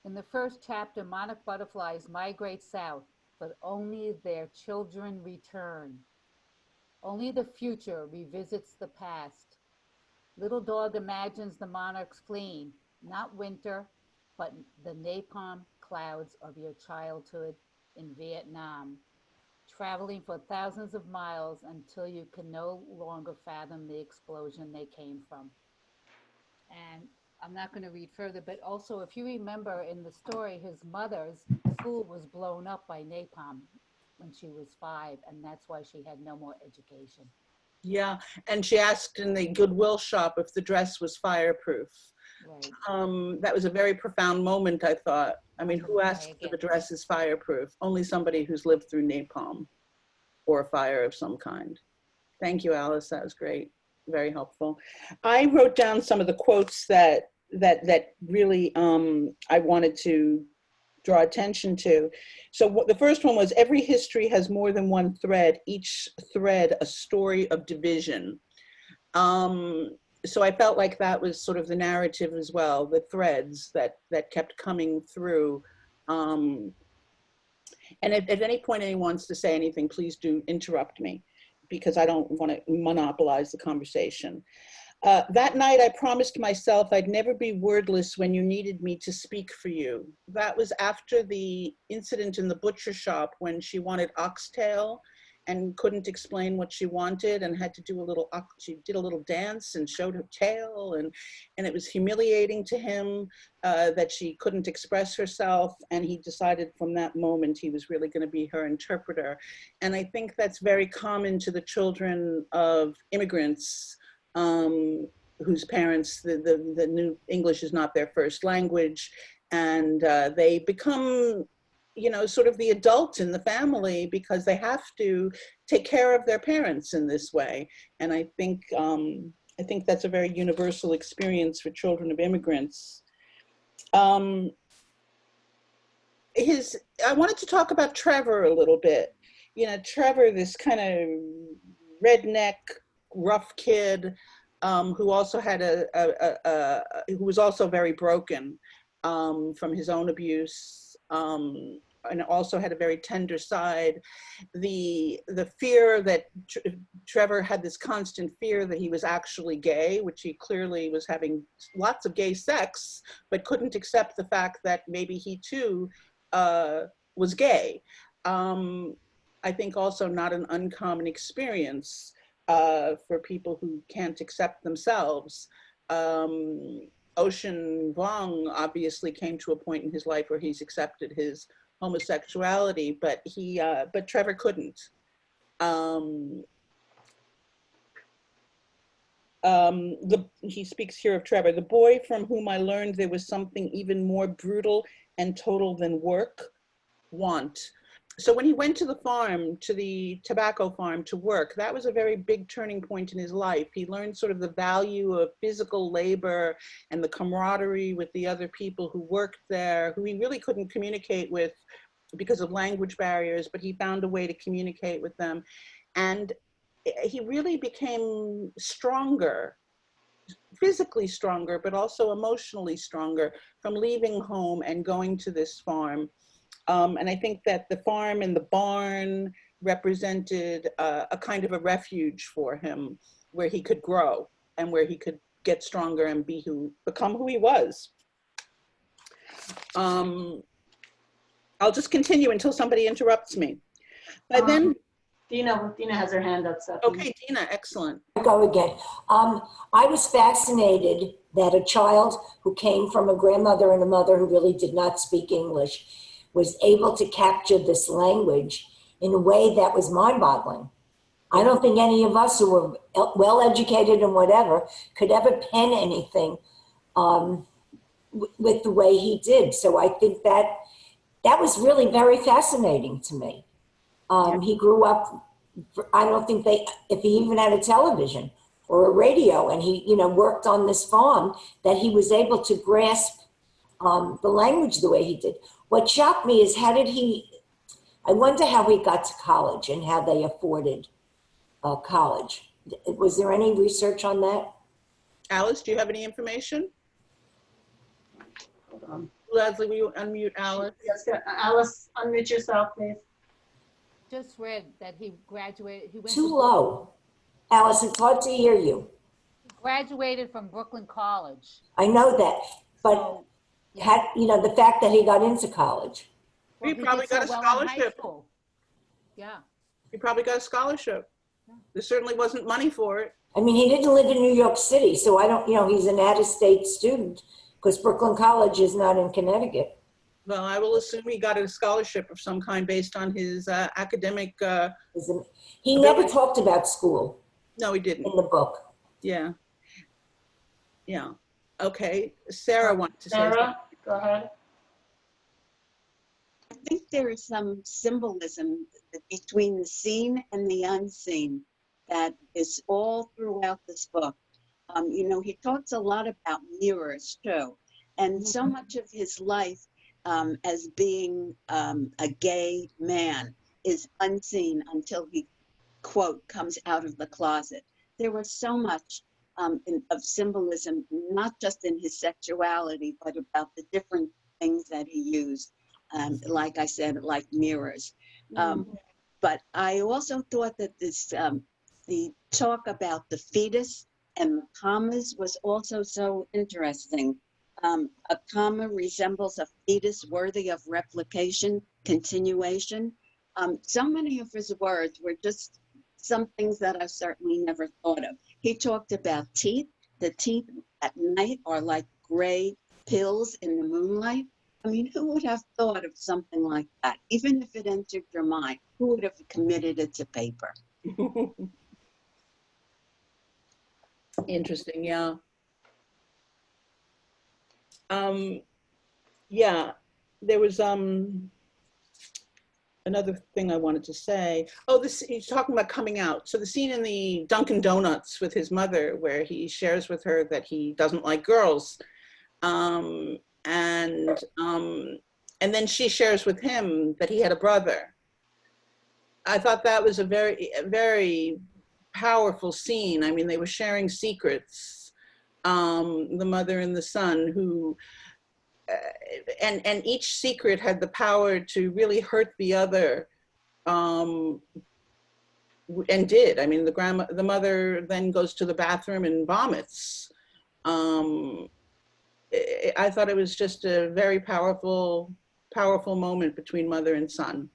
In the first chapter, monarch butterflies migrate south, but only their children return. Only the future revisits the past. Little dog imagines the monarchs fleeing, not winter, but the napalm clouds of your childhood in Vietnam, traveling for thousands of miles until you can no longer fathom the explosion they came from. And I'm not going to read further, but also, if you remember in the story, his mother's school was blown up by napalm when she was 5, and that's why she had no more education. Yeah, and she asked in the Goodwill shop if the dress was fireproof. Right. That was a very profound moment, I thought. I mean, who asks if a dress is fireproof? Only somebody who's lived through napalm or a fire of some kind. Thank you, Alice. That was great. Very helpful. I wrote down some of the quotes that really I wanted to draw attention to. So the first one was, every history has more than one thread, each thread a story of division. So I felt like that was sort of the narrative as well, the threads that kept coming through. And at any point anyone wants to say anything, please do interrupt me, because I don't want to monopolize the conversation. That night, I promised myself I'd never be wordless when you needed me to speak for you. That was after the incident in the butcher shop when she wanted oxtail and couldn't explain what she wanted and had to do she did a little dance and showed her tail, and it was humiliating to him that she couldn't express herself, and he decided from that moment he was really going to be her interpreter. And I think that's very common to the children of immigrants whose parents, the new English is not their first language, and they become, you know, sort of the adult in the family because they have to take care of their parents in this way. And I think that's a very universal experience for children of immigrants. I wanted to talk about Trevor a little bit. You know, Trevor, this kind of redneck, rough kid who also had who was also very broken from his own abuse, and also had a very tender side. The fear that Trevor had, this constant fear that he was actually gay, which he clearly was having lots of gay sex, but couldn't accept the fact that maybe he too was gay. I think also not an uncommon experience for people who can't accept themselves. Vuong obviously came to a point in his life where he's accepted his homosexuality, but Trevor couldn't. He speaks here of Trevor, the boy from whom I learned there was something even more brutal and total than work, want. So when he went to the farm, to the tobacco farm to work, that was a very big turning point in his life. He learned sort of the value of physical labor and the camaraderie with the other people who worked there, who he really couldn't communicate with because of language barriers, but he found a way to communicate with them. And he really became stronger, physically stronger, but also emotionally stronger from leaving home and going to this farm. And I think that the farm and the barn represented a kind of a refuge for him, where he could grow and where he could get stronger and become who he was. I'll just continue until somebody interrupts me. But then Dina has her hand up. So okay, Dina, excellent. I'll go again. I was fascinated that a child who came from a grandmother and a mother who really did not speak English was able to capture this language in a way that was mind-boggling. I don't think any of us who were well-educated and whatever could ever pen anything with the way he did. So I think that was really very fascinating to me. He grew up, I don't think if he even had a television or a radio, and he, worked on this farm, that he was able to grasp the language the way he did. What shocked me is I wonder how he got to college and how they afforded college. Was there any research on that? Alice, do you have any information? Hold on. Leslie, will you unmute Alice? Yes, Alice, unmute yourself, please. just read that he graduated, he went Too to low. Alice, it's hard to hear you. graduated from Brooklyn College. I know that, but So, the fact that he got into college. well, He he probably did so got a well in high scholarship. school. Yeah. He probably got a scholarship. There certainly wasn't money for it. I mean, he didn't live in New York City, so I don't, he's an out-of-state student because Brooklyn College is not in Connecticut. Well, I will assume he got a scholarship of some kind based on his academic. He never talked about school. No, he didn't. In the book. Yeah. Yeah. Okay. Sarah wanted to say something. Sarah, go ahead. I think there is some symbolism between the seen and the unseen that is all throughout this book. He talks a lot about mirrors too, and so much of his life as being a gay man is unseen until he, quote, comes out of the closet. There was so much of symbolism, not just in his sexuality, but about the different things that he used. Like I said, like mirrors. But I also thought that the talk about the fetus and the commas was also so interesting. A comma resembles a fetus worthy of replication, continuation. So many of his words were just some things that I certainly never thought of. He talked about teeth. The teeth at night are like gray pills in the moonlight. I mean, who would have thought of something like that? Even if it entered your mind, who would have committed it to paper? Interesting, yeah. Yeah, there was another thing I wanted to say. Oh, he's talking about coming out. So the scene in the Dunkin' Donuts with his mother, where he shares with her that he doesn't like girls. And then she shares with him that he had a brother. I thought that was a very powerful scene. I mean, they were sharing secrets, the mother and the son, who, and each secret had the power to really hurt the other, and did. I mean, the mother then goes to the bathroom and vomits. I thought it was just a very powerful moment between mother and son.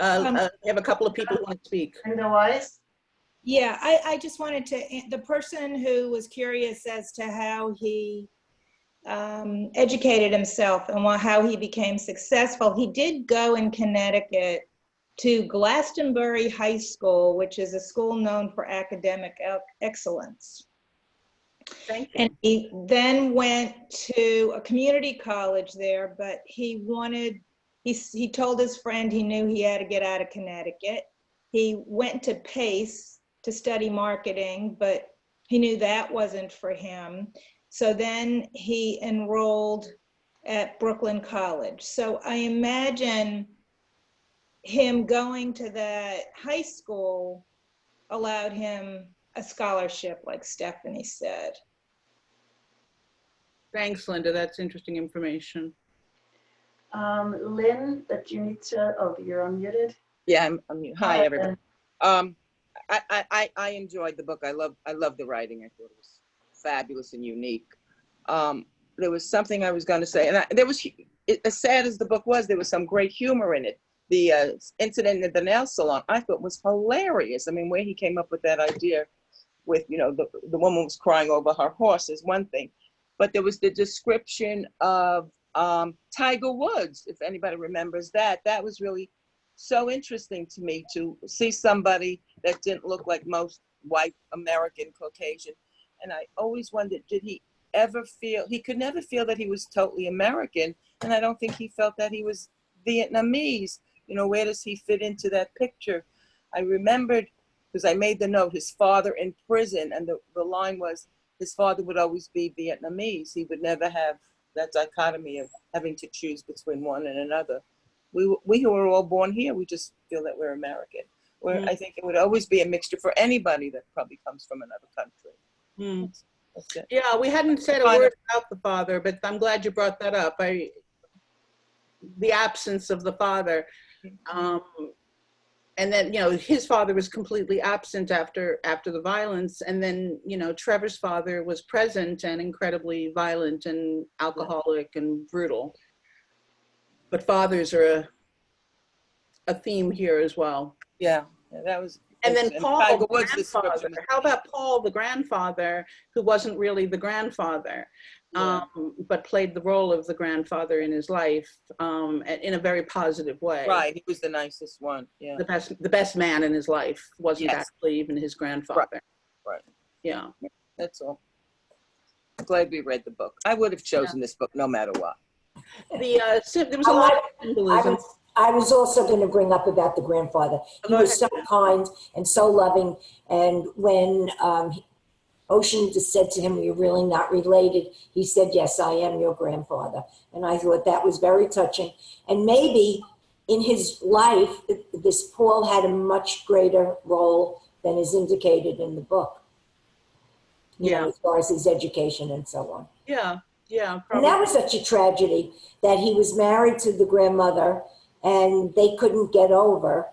I have a couple of people who want to speak. Otherwise? Yeah, I just wanted to, the person who was curious as to how he educated himself and how he became successful, he did go in Connecticut to Glastonbury High School, which is a school known for academic excellence. Thank you. And he then went to a community college there, but he told his friend he knew he had to get out of Connecticut. He went to Pace to study marketing, but he knew that wasn't for him. So then he enrolled at Brooklyn College. So I imagine him going to that high school allowed him a scholarship, like Stephanie said. Thanks, Linda. That's interesting information. Lynn, that you need to, oh, you're unmuted. Yeah, I'm mute. Hi, Hi, everybody. I enjoyed the book. I love the writing. I thought it was fabulous and unique. There was something I was going to say, and there was, as sad as the book was, there was some great humor in it. The incident at the nail salon, I thought was hilarious. I mean, where he came up with that idea with, the woman was crying over her horse is one thing, but there was the description of Tiger Woods, if anybody remembers that. That was really so interesting to me, to see somebody that didn't look like most white American Caucasian. And I always wondered, did he ever feel, he could never feel that he was totally American. And I don't think he felt that he was Vietnamese. Where does he fit into that picture? I remembered, because I made the note, his father in prison, and the line was, his father would always be Vietnamese. He would never have that dichotomy of having to choose between one and another. We who are all born here, we just feel that we're American. Where I think it would always be a mixture for anybody that probably comes from another country. That's it. Yeah, we hadn't said a word about the father, but I'm glad you brought that up. the absence of the father. And then, you know, his father was completely absent after the violence. And then, you know, Trevor's father was present and incredibly violent and alcoholic and brutal. But fathers are a theme here as well. Yeah, that was. And then Paul, Tiger the Woods description grandfather. was- How about Paul, the grandfather, who wasn't really the grandfather, but played the role of the grandfather in his life in a very positive way. Right, he was the nicest one. Yeah, the best man in his life wasn't actually even his grandfather. Right. Yeah. That's all. I'm glad we read the book. I would have chosen this book no matter what. There was a lot of symbolism. I was also going to bring up about the grandfather. He was so kind and so loving. And when Ocean just said to him, "We're really not related," he said, "Yes, I am your grandfather." And I thought that was very touching. And maybe in his life, this Paul had a much greater role than is indicated in the book. You know, as far as his education and so on. Yeah, yeah. And that was such a tragedy that he was married to the grandmother and they couldn't get over.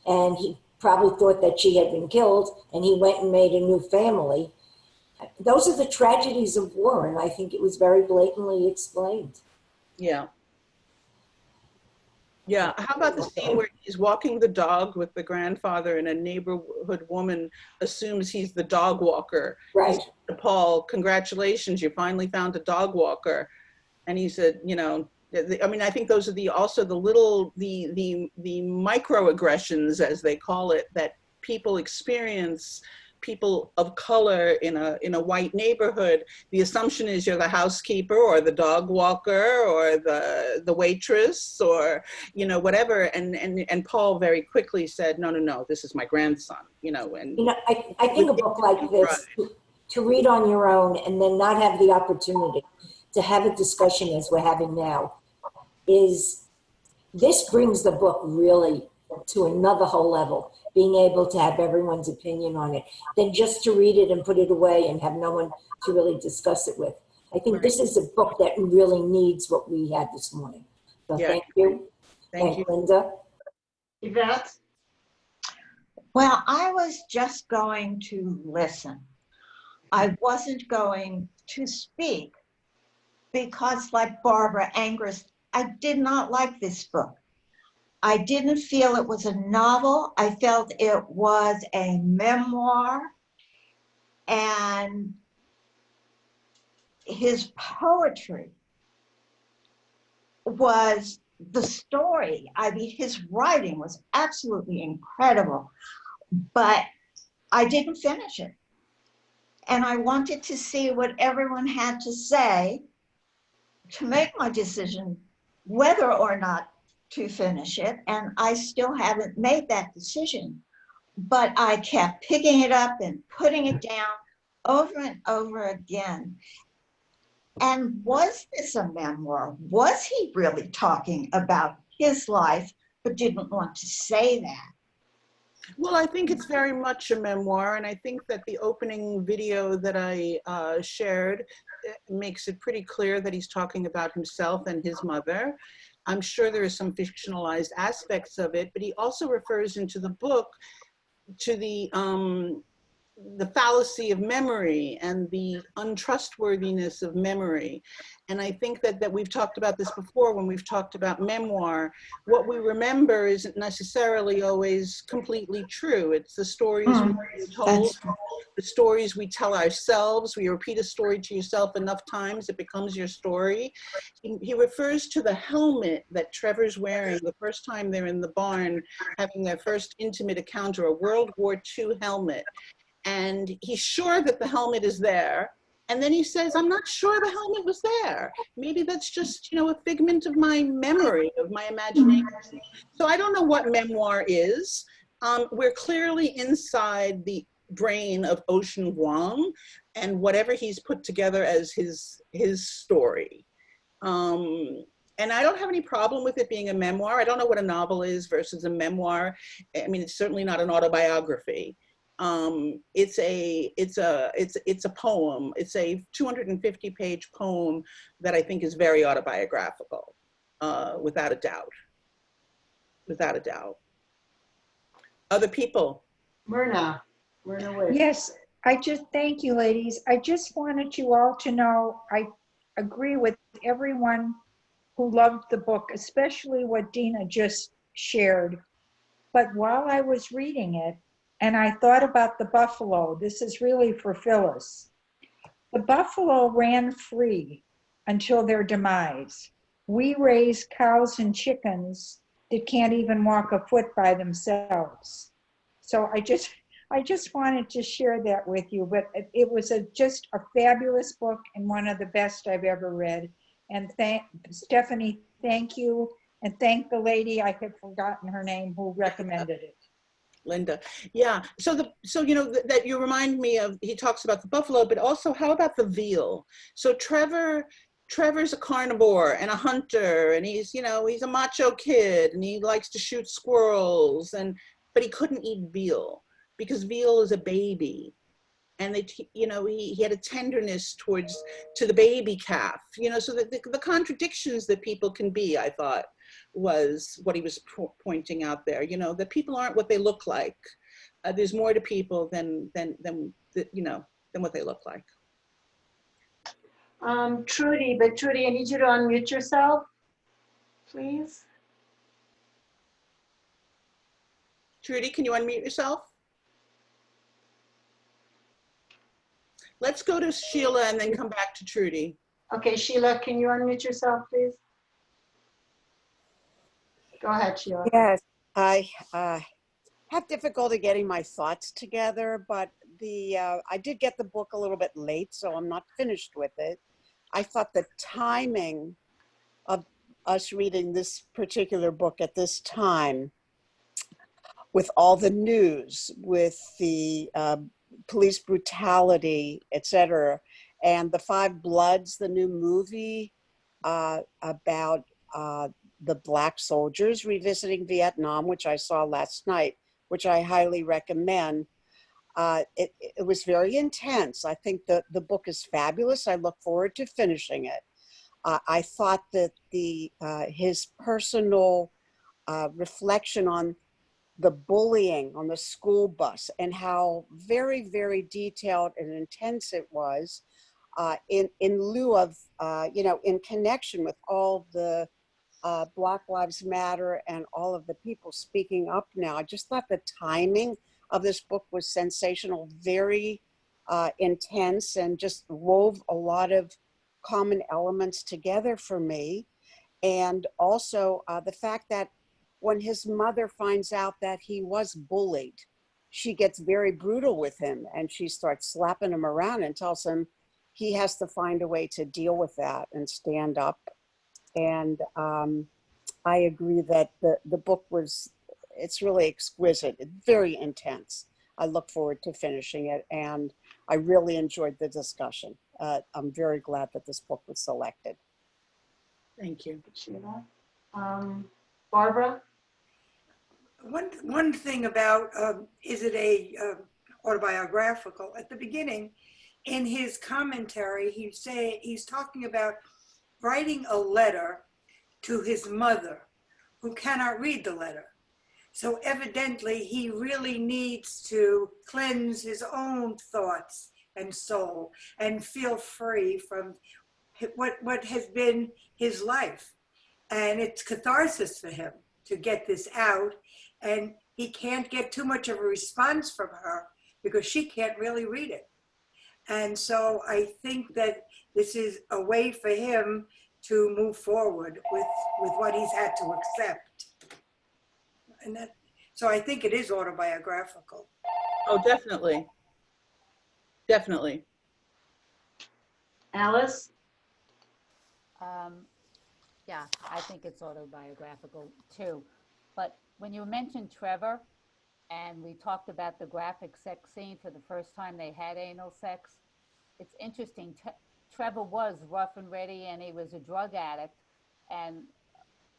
And he probably thought that she had been killed and he went and made a new family. Those are the tragedies of war, and I think it was very blatantly explained. Yeah. Yeah. How about the scene where he's walking the dog with the grandfather and a neighborhood woman assumes he's the dog walker? Right. He said to Paul, "Congratulations, you finally found a dog walker." And he said, you know, I mean, I think those are the microaggressions, as they call it, that people experience, people of color in a white neighborhood. The assumption is you're the housekeeper or the dog walker or the waitress or, you know, whatever. And Paul very quickly said, no, this is my grandson, you know. And you know, I think a book like this, to read on your own and then not have the opportunity to have a discussion as we're having now, this brings the book really to another whole level, being able to have everyone's opinion on it, than just to read it and put it away and have no one to really discuss it with. I think this is a book that really needs what we had this morning. So thank you. Thank you, Linda. Yvette? Well, I was just going to listen. I wasn't going to speak because, like Barbara Angrist, I did not like this book. I didn't feel it was a novel. I felt it was a memoir, and his poetry was the story. I mean, his writing was absolutely incredible, but I didn't finish it. And I wanted to see what everyone had to say to make my decision whether or not to finish it. And I still haven't made that decision, but I kept picking it up and putting it down over and over again. And was this a memoir? Was he really talking about his life, but didn't want to say that? Well, I think it's very much a memoir, and I think that the opening video that I shared makes it pretty clear that he's talking about himself and his mother. I'm sure there are some fictionalized aspects of it, but he also refers into the book to the fallacy of memory and the untrustworthiness of memory. And I think that we've talked about this before when we've talked about memoir. What we remember isn't necessarily always completely true. It's the stories we've told, the stories we tell ourselves. We repeat a story to yourself enough times, it becomes your story. He refers to the helmet that Trevor's wearing the first time they're in the barn having their first intimate encounter, a World War II helmet. And he's sure that the helmet is there. And then he says, I'm not sure the helmet was there. Maybe that's just, you know, a figment of my memory, of my imagination. So I don't know what memoir is. We're clearly inside the brain of Ocean Vuong and whatever he's put together as his story. And I don't have any problem with it being a memoir. I don't know what a novel is versus a memoir. I mean, it's certainly not an autobiography. It's a poem. It's a 250-page poem that I think is very autobiographical. without a doubt. Without a doubt. Other people? Myrna Wish. Yes, I just, thank you, ladies. I just wanted you all to know, I agree with everyone who loved the book, especially what Dina just shared. But while I was reading it, and I thought about the buffalo, this is really for Phyllis. The buffalo ran free until their demise. We raise cows and chickens that can't even walk a foot by themselves. So I just wanted to share that with you, but it was just a fabulous book and one of the best I've ever read. And Stephanie, thank you. And thank the lady, I had forgotten her name, who recommended it. Linda. Yeah, so you know, that you remind me of, he talks about the buffalo, but also how about the veal? So Trevor's a carnivore and a hunter, and he's, you know, he's a macho kid and he likes to shoot squirrels, but he couldn't eat veal because veal is a baby. And they, you know, he had a tenderness to the baby calf, you know, so that the contradictions that people can be, I thought, was what he was pointing out there. You know, that people aren't what they look like. There's more to people than you know, than what they look like. Trudy, but Trudy, I need you to unmute yourself, please. Trudy, can you unmute yourself? Let's go to Sheila and then come back to Trudy. Okay, Sheila, can you unmute yourself, please? Go ahead, Sheila. Yes, I have difficulty getting my thoughts together, but I did get the book a little bit late, so I'm not finished with it. I thought the timing of us reading this particular book at this time, with all the news, with the police brutality, etc., and the Five Bloods, the new movie about the Black soldiers revisiting Vietnam, which I saw last night, which I highly recommend. It was very intense. I think the book is fabulous. I look forward to finishing it. I thought that his personal reflection on the bullying on the school bus and how very, very detailed and intense it was in lieu of, you know, in connection with all the Black Lives Matter and all of the people speaking up now. I just thought the timing of this book was sensational, very intense, and just wove a lot of common elements together for me. And also the fact that when his mother finds out that he was bullied, she gets very brutal with him and she starts slapping him around and tells him he has to find a way to deal with that and stand up. And I agree that the book it's really exquisite, very intense. I look forward to finishing it, and I really enjoyed the discussion. I'm very glad that this book was selected. Thank you. Sheila. Barbara? One thing about, is it a autobiographical? At the beginning, in his commentary, he's talking about writing a letter to his mother who cannot read the letter. So evidently he really needs to cleanse his own thoughts and soul and feel free from what has been his life. And it's catharsis for him to get this out. And he can't get too much of a response from her because she can't really read it. And so I think that this is a way for him to move forward with what he's had to accept. And so I think it is autobiographical. Oh, definitely. Definitely. Alice? Yeah, I think it's autobiographical too. But when you mentioned Trevor, and we talked about the graphic sex scene for the first time they had anal sex, it's interesting. Trevor was rough and ready, and he was a drug addict. And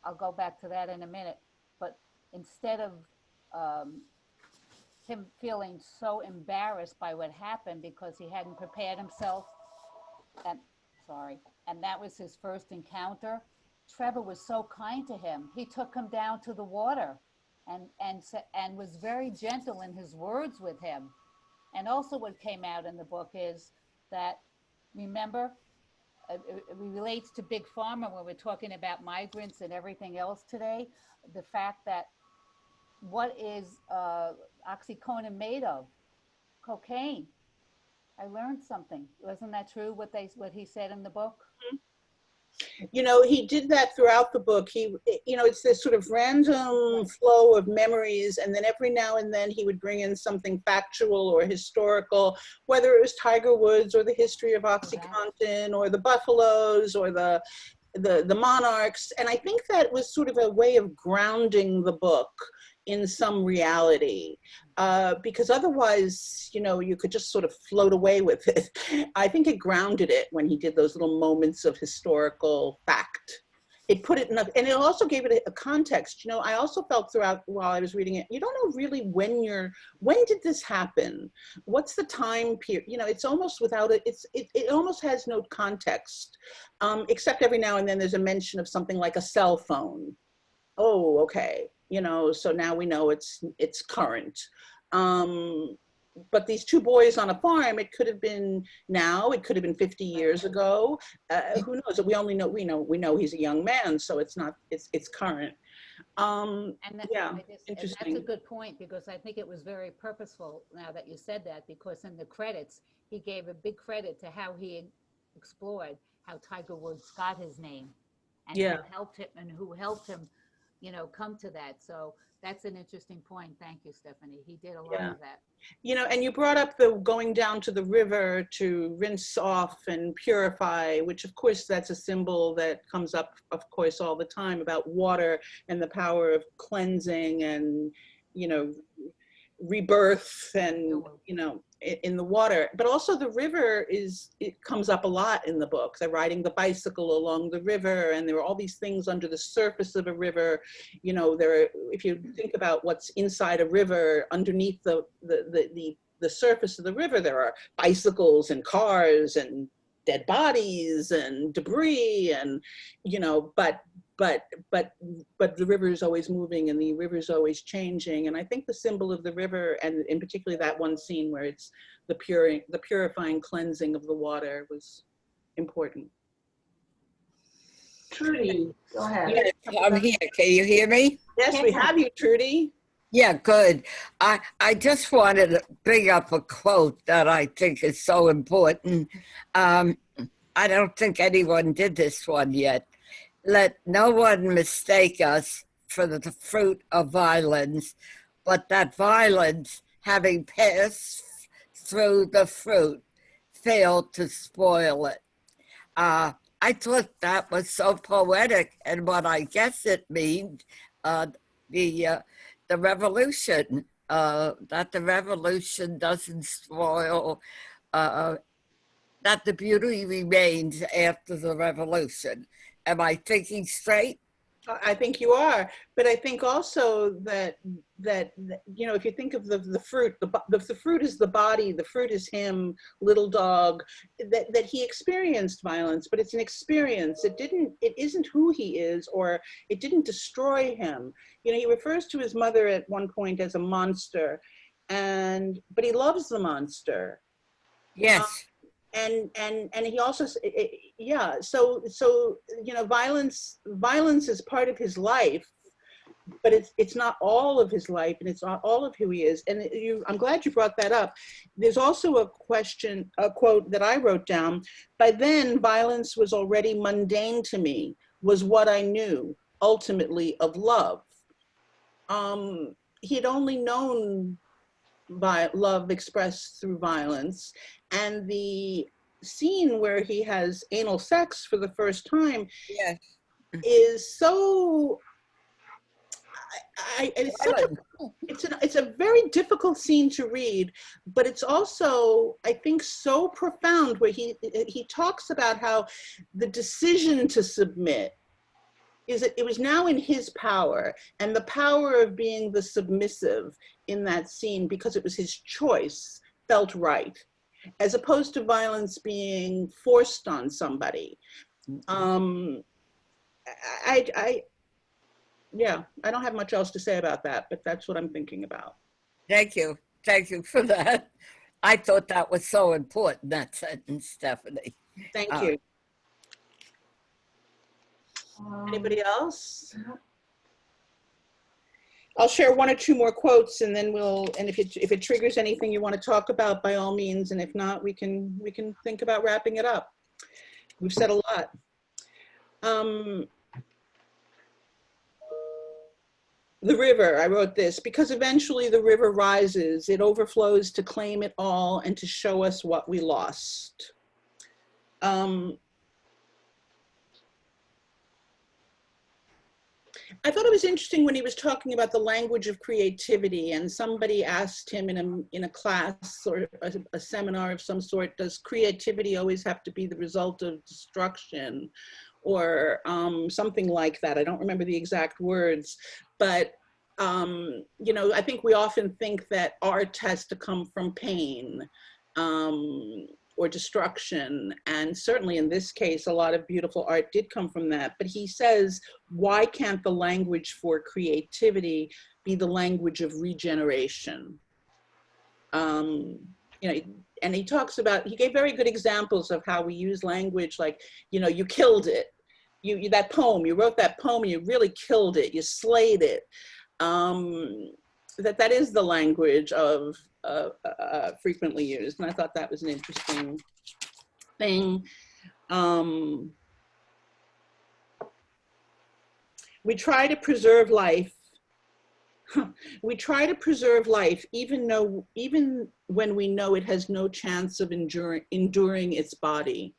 I'll go back to that in a minute. But instead of him feeling so embarrassed by what happened because he hadn't prepared himself, and that was his first encounter, Trevor was so kind to him. He took him down to the water and was very gentle in his words with him. And also what came out in the book is that, remember, it relates to Big Pharma when we're talking about migrants and everything else today, the fact that what is oxycodone made of? Cocaine. I learned something. Wasn't that true, what he said in the book? You know, he did that throughout the book. It's this sort of random flow of memories, and then every now and then he would bring in something factual or historical, whether it was Tiger Woods or the history of OxyContin or the Buffaloes or the Monarchs. And I think that was sort of a way of grounding the book in some reality, because otherwise, you could just sort of float away with it. I think it grounded it when he did those little moments of historical fact. It put it in and it also gave it a context. I also felt throughout while I was reading it, you don't know really when did this happen? What's the time period? It's almost without it. It almost has no context, except every now and then there's a mention of something like a cell phone. Oh, okay. So now we know it's current. But these two boys on a farm, it could have been now, it could have been 50 years ago. Who knows? We know he's a young man, so it's current. Interesting. That's a good point, because I think it was very purposeful now that you said that, because in the credits, he gave a big credit to how he explored how Tiger Woods got his name and who helped him come to that. So that's an interesting point. Thank you, Stephanie. He did a lot of that. And you brought up the going down to the river to rinse off and purify, which of course that's a symbol that comes up, of course, all the time about water and the power of cleansing and, rebirth and, in the water. But also the river it comes up a lot in the book. They're riding the bicycle along the river, and there are all these things under the surface of a river. If you think about what's inside a river, underneath the surface of the river, there are bicycles and cars and dead bodies and debris, and but the river is always moving and the river is always changing. And I think the symbol of the river, and in particular that one scene where it's the purifying cleansing of the water, was important. Trudy, go ahead. Yes, I'm here. Can you hear me? Yes, we have you, Trudy. Yeah, good. I just wanted to bring up a quote that I think is so important. I don't think anyone did this one yet. Let no one mistake us for the fruit of violence, but that violence, having passed through the fruit, failed to spoil it. I thought that was so poetic, and what I guess it means, the revolution, that the revolution doesn't spoil, that the beauty remains after the revolution. Am I thinking straight? I think you are, but I think also that if you think of the fruit, the fruit is the body, the fruit is him, little dog, that he experienced violence, but it's an experience. It isn't who he is, or it didn't destroy him. He refers to his mother at one point as a monster, but he loves the monster. Yes. And he also, so violence is part of his life, but it's not all of his life, and it's not all of who he is. And I'm glad you brought that up. There's also a quote that I wrote down. By then, violence was already mundane to me, was what I knew ultimately of love. He had only known by love expressed through violence, and the scene where he has anal sex for the first time is so it's a very difficult scene to read, but it's also, I think, so profound, where he talks about how the decision to submit it was now in his power, and the power of being the submissive in that scene, because it was his choice, felt right, as opposed to violence being forced on somebody. yeah, I don't have much else to say about that, but that's what I'm thinking about. Thank you. Thank you for that. I thought that was so important, that sentence, Stephanie. Thank you. Anybody else? I'll share one or two more quotes, and then and if it triggers anything you want to talk about, by all means, and if not, we can think about wrapping it up. We've said a lot. The river, I wrote this, because eventually the river rises, it overflows to claim it all and to show us what we lost. I thought it was interesting when he was talking about the language of creativity, and somebody asked him in a class or a seminar of some sort, does creativity always have to be the result of destruction, or something like that? I don't remember the exact words, but you know, I think we often think that art has to come from pain or destruction. And certainly in this case, a lot of beautiful art did come from that. But he says, why can't the language for creativity be the language of regeneration? You know, and he talks about, he gave very good examples of how we use language, like, you know, you killed it. That poem, you wrote that poem, and you really killed it, you slayed it. That is the language of frequently used, and I thought that was an interesting thing. We try to preserve life. We try to preserve life even when we know it has no chance of enduring its body.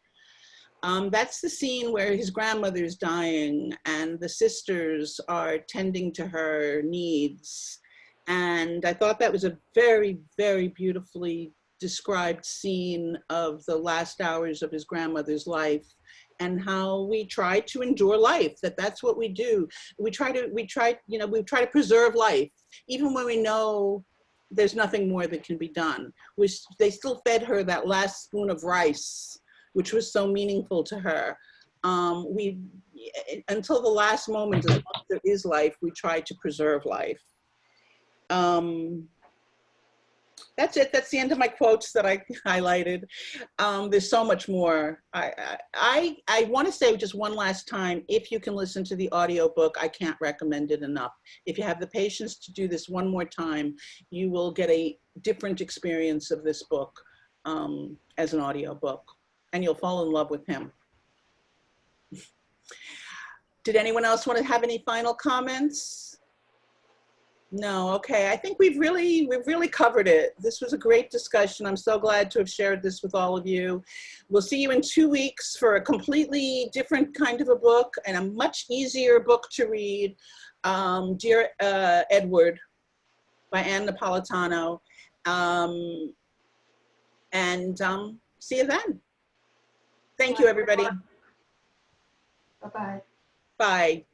That's the scene where his grandmother's dying and the sisters are tending to her needs. And I thought that was a very, very beautifully described scene of the last hours of his grandmother's life, and how we try to endure life, that's what we do. We try to preserve life, even when we know there's nothing more that can be done. They still fed her that last spoon of rice, which was so meaningful to her. Until the last moment, as long as there is life, we try to preserve life. That's it. That's the end of my quotes that I highlighted. There's so much more. I want to say just one last time, if you can listen to the audiobook, I can't recommend it enough. If you have the patience to do this one more time, you will get a different experience of this book as an audiobook, and you'll fall in love with him. Did anyone else want to have any final comments? No, okay. I think we've really covered it. This was a great discussion. I'm so glad to have shared this with all of you. We'll see you in 2 weeks for a completely different kind of a book and a much easier book to read, Dear Edward by Ann Napolitano. See you then. Thank you, everybody. Bye-bye. Bye.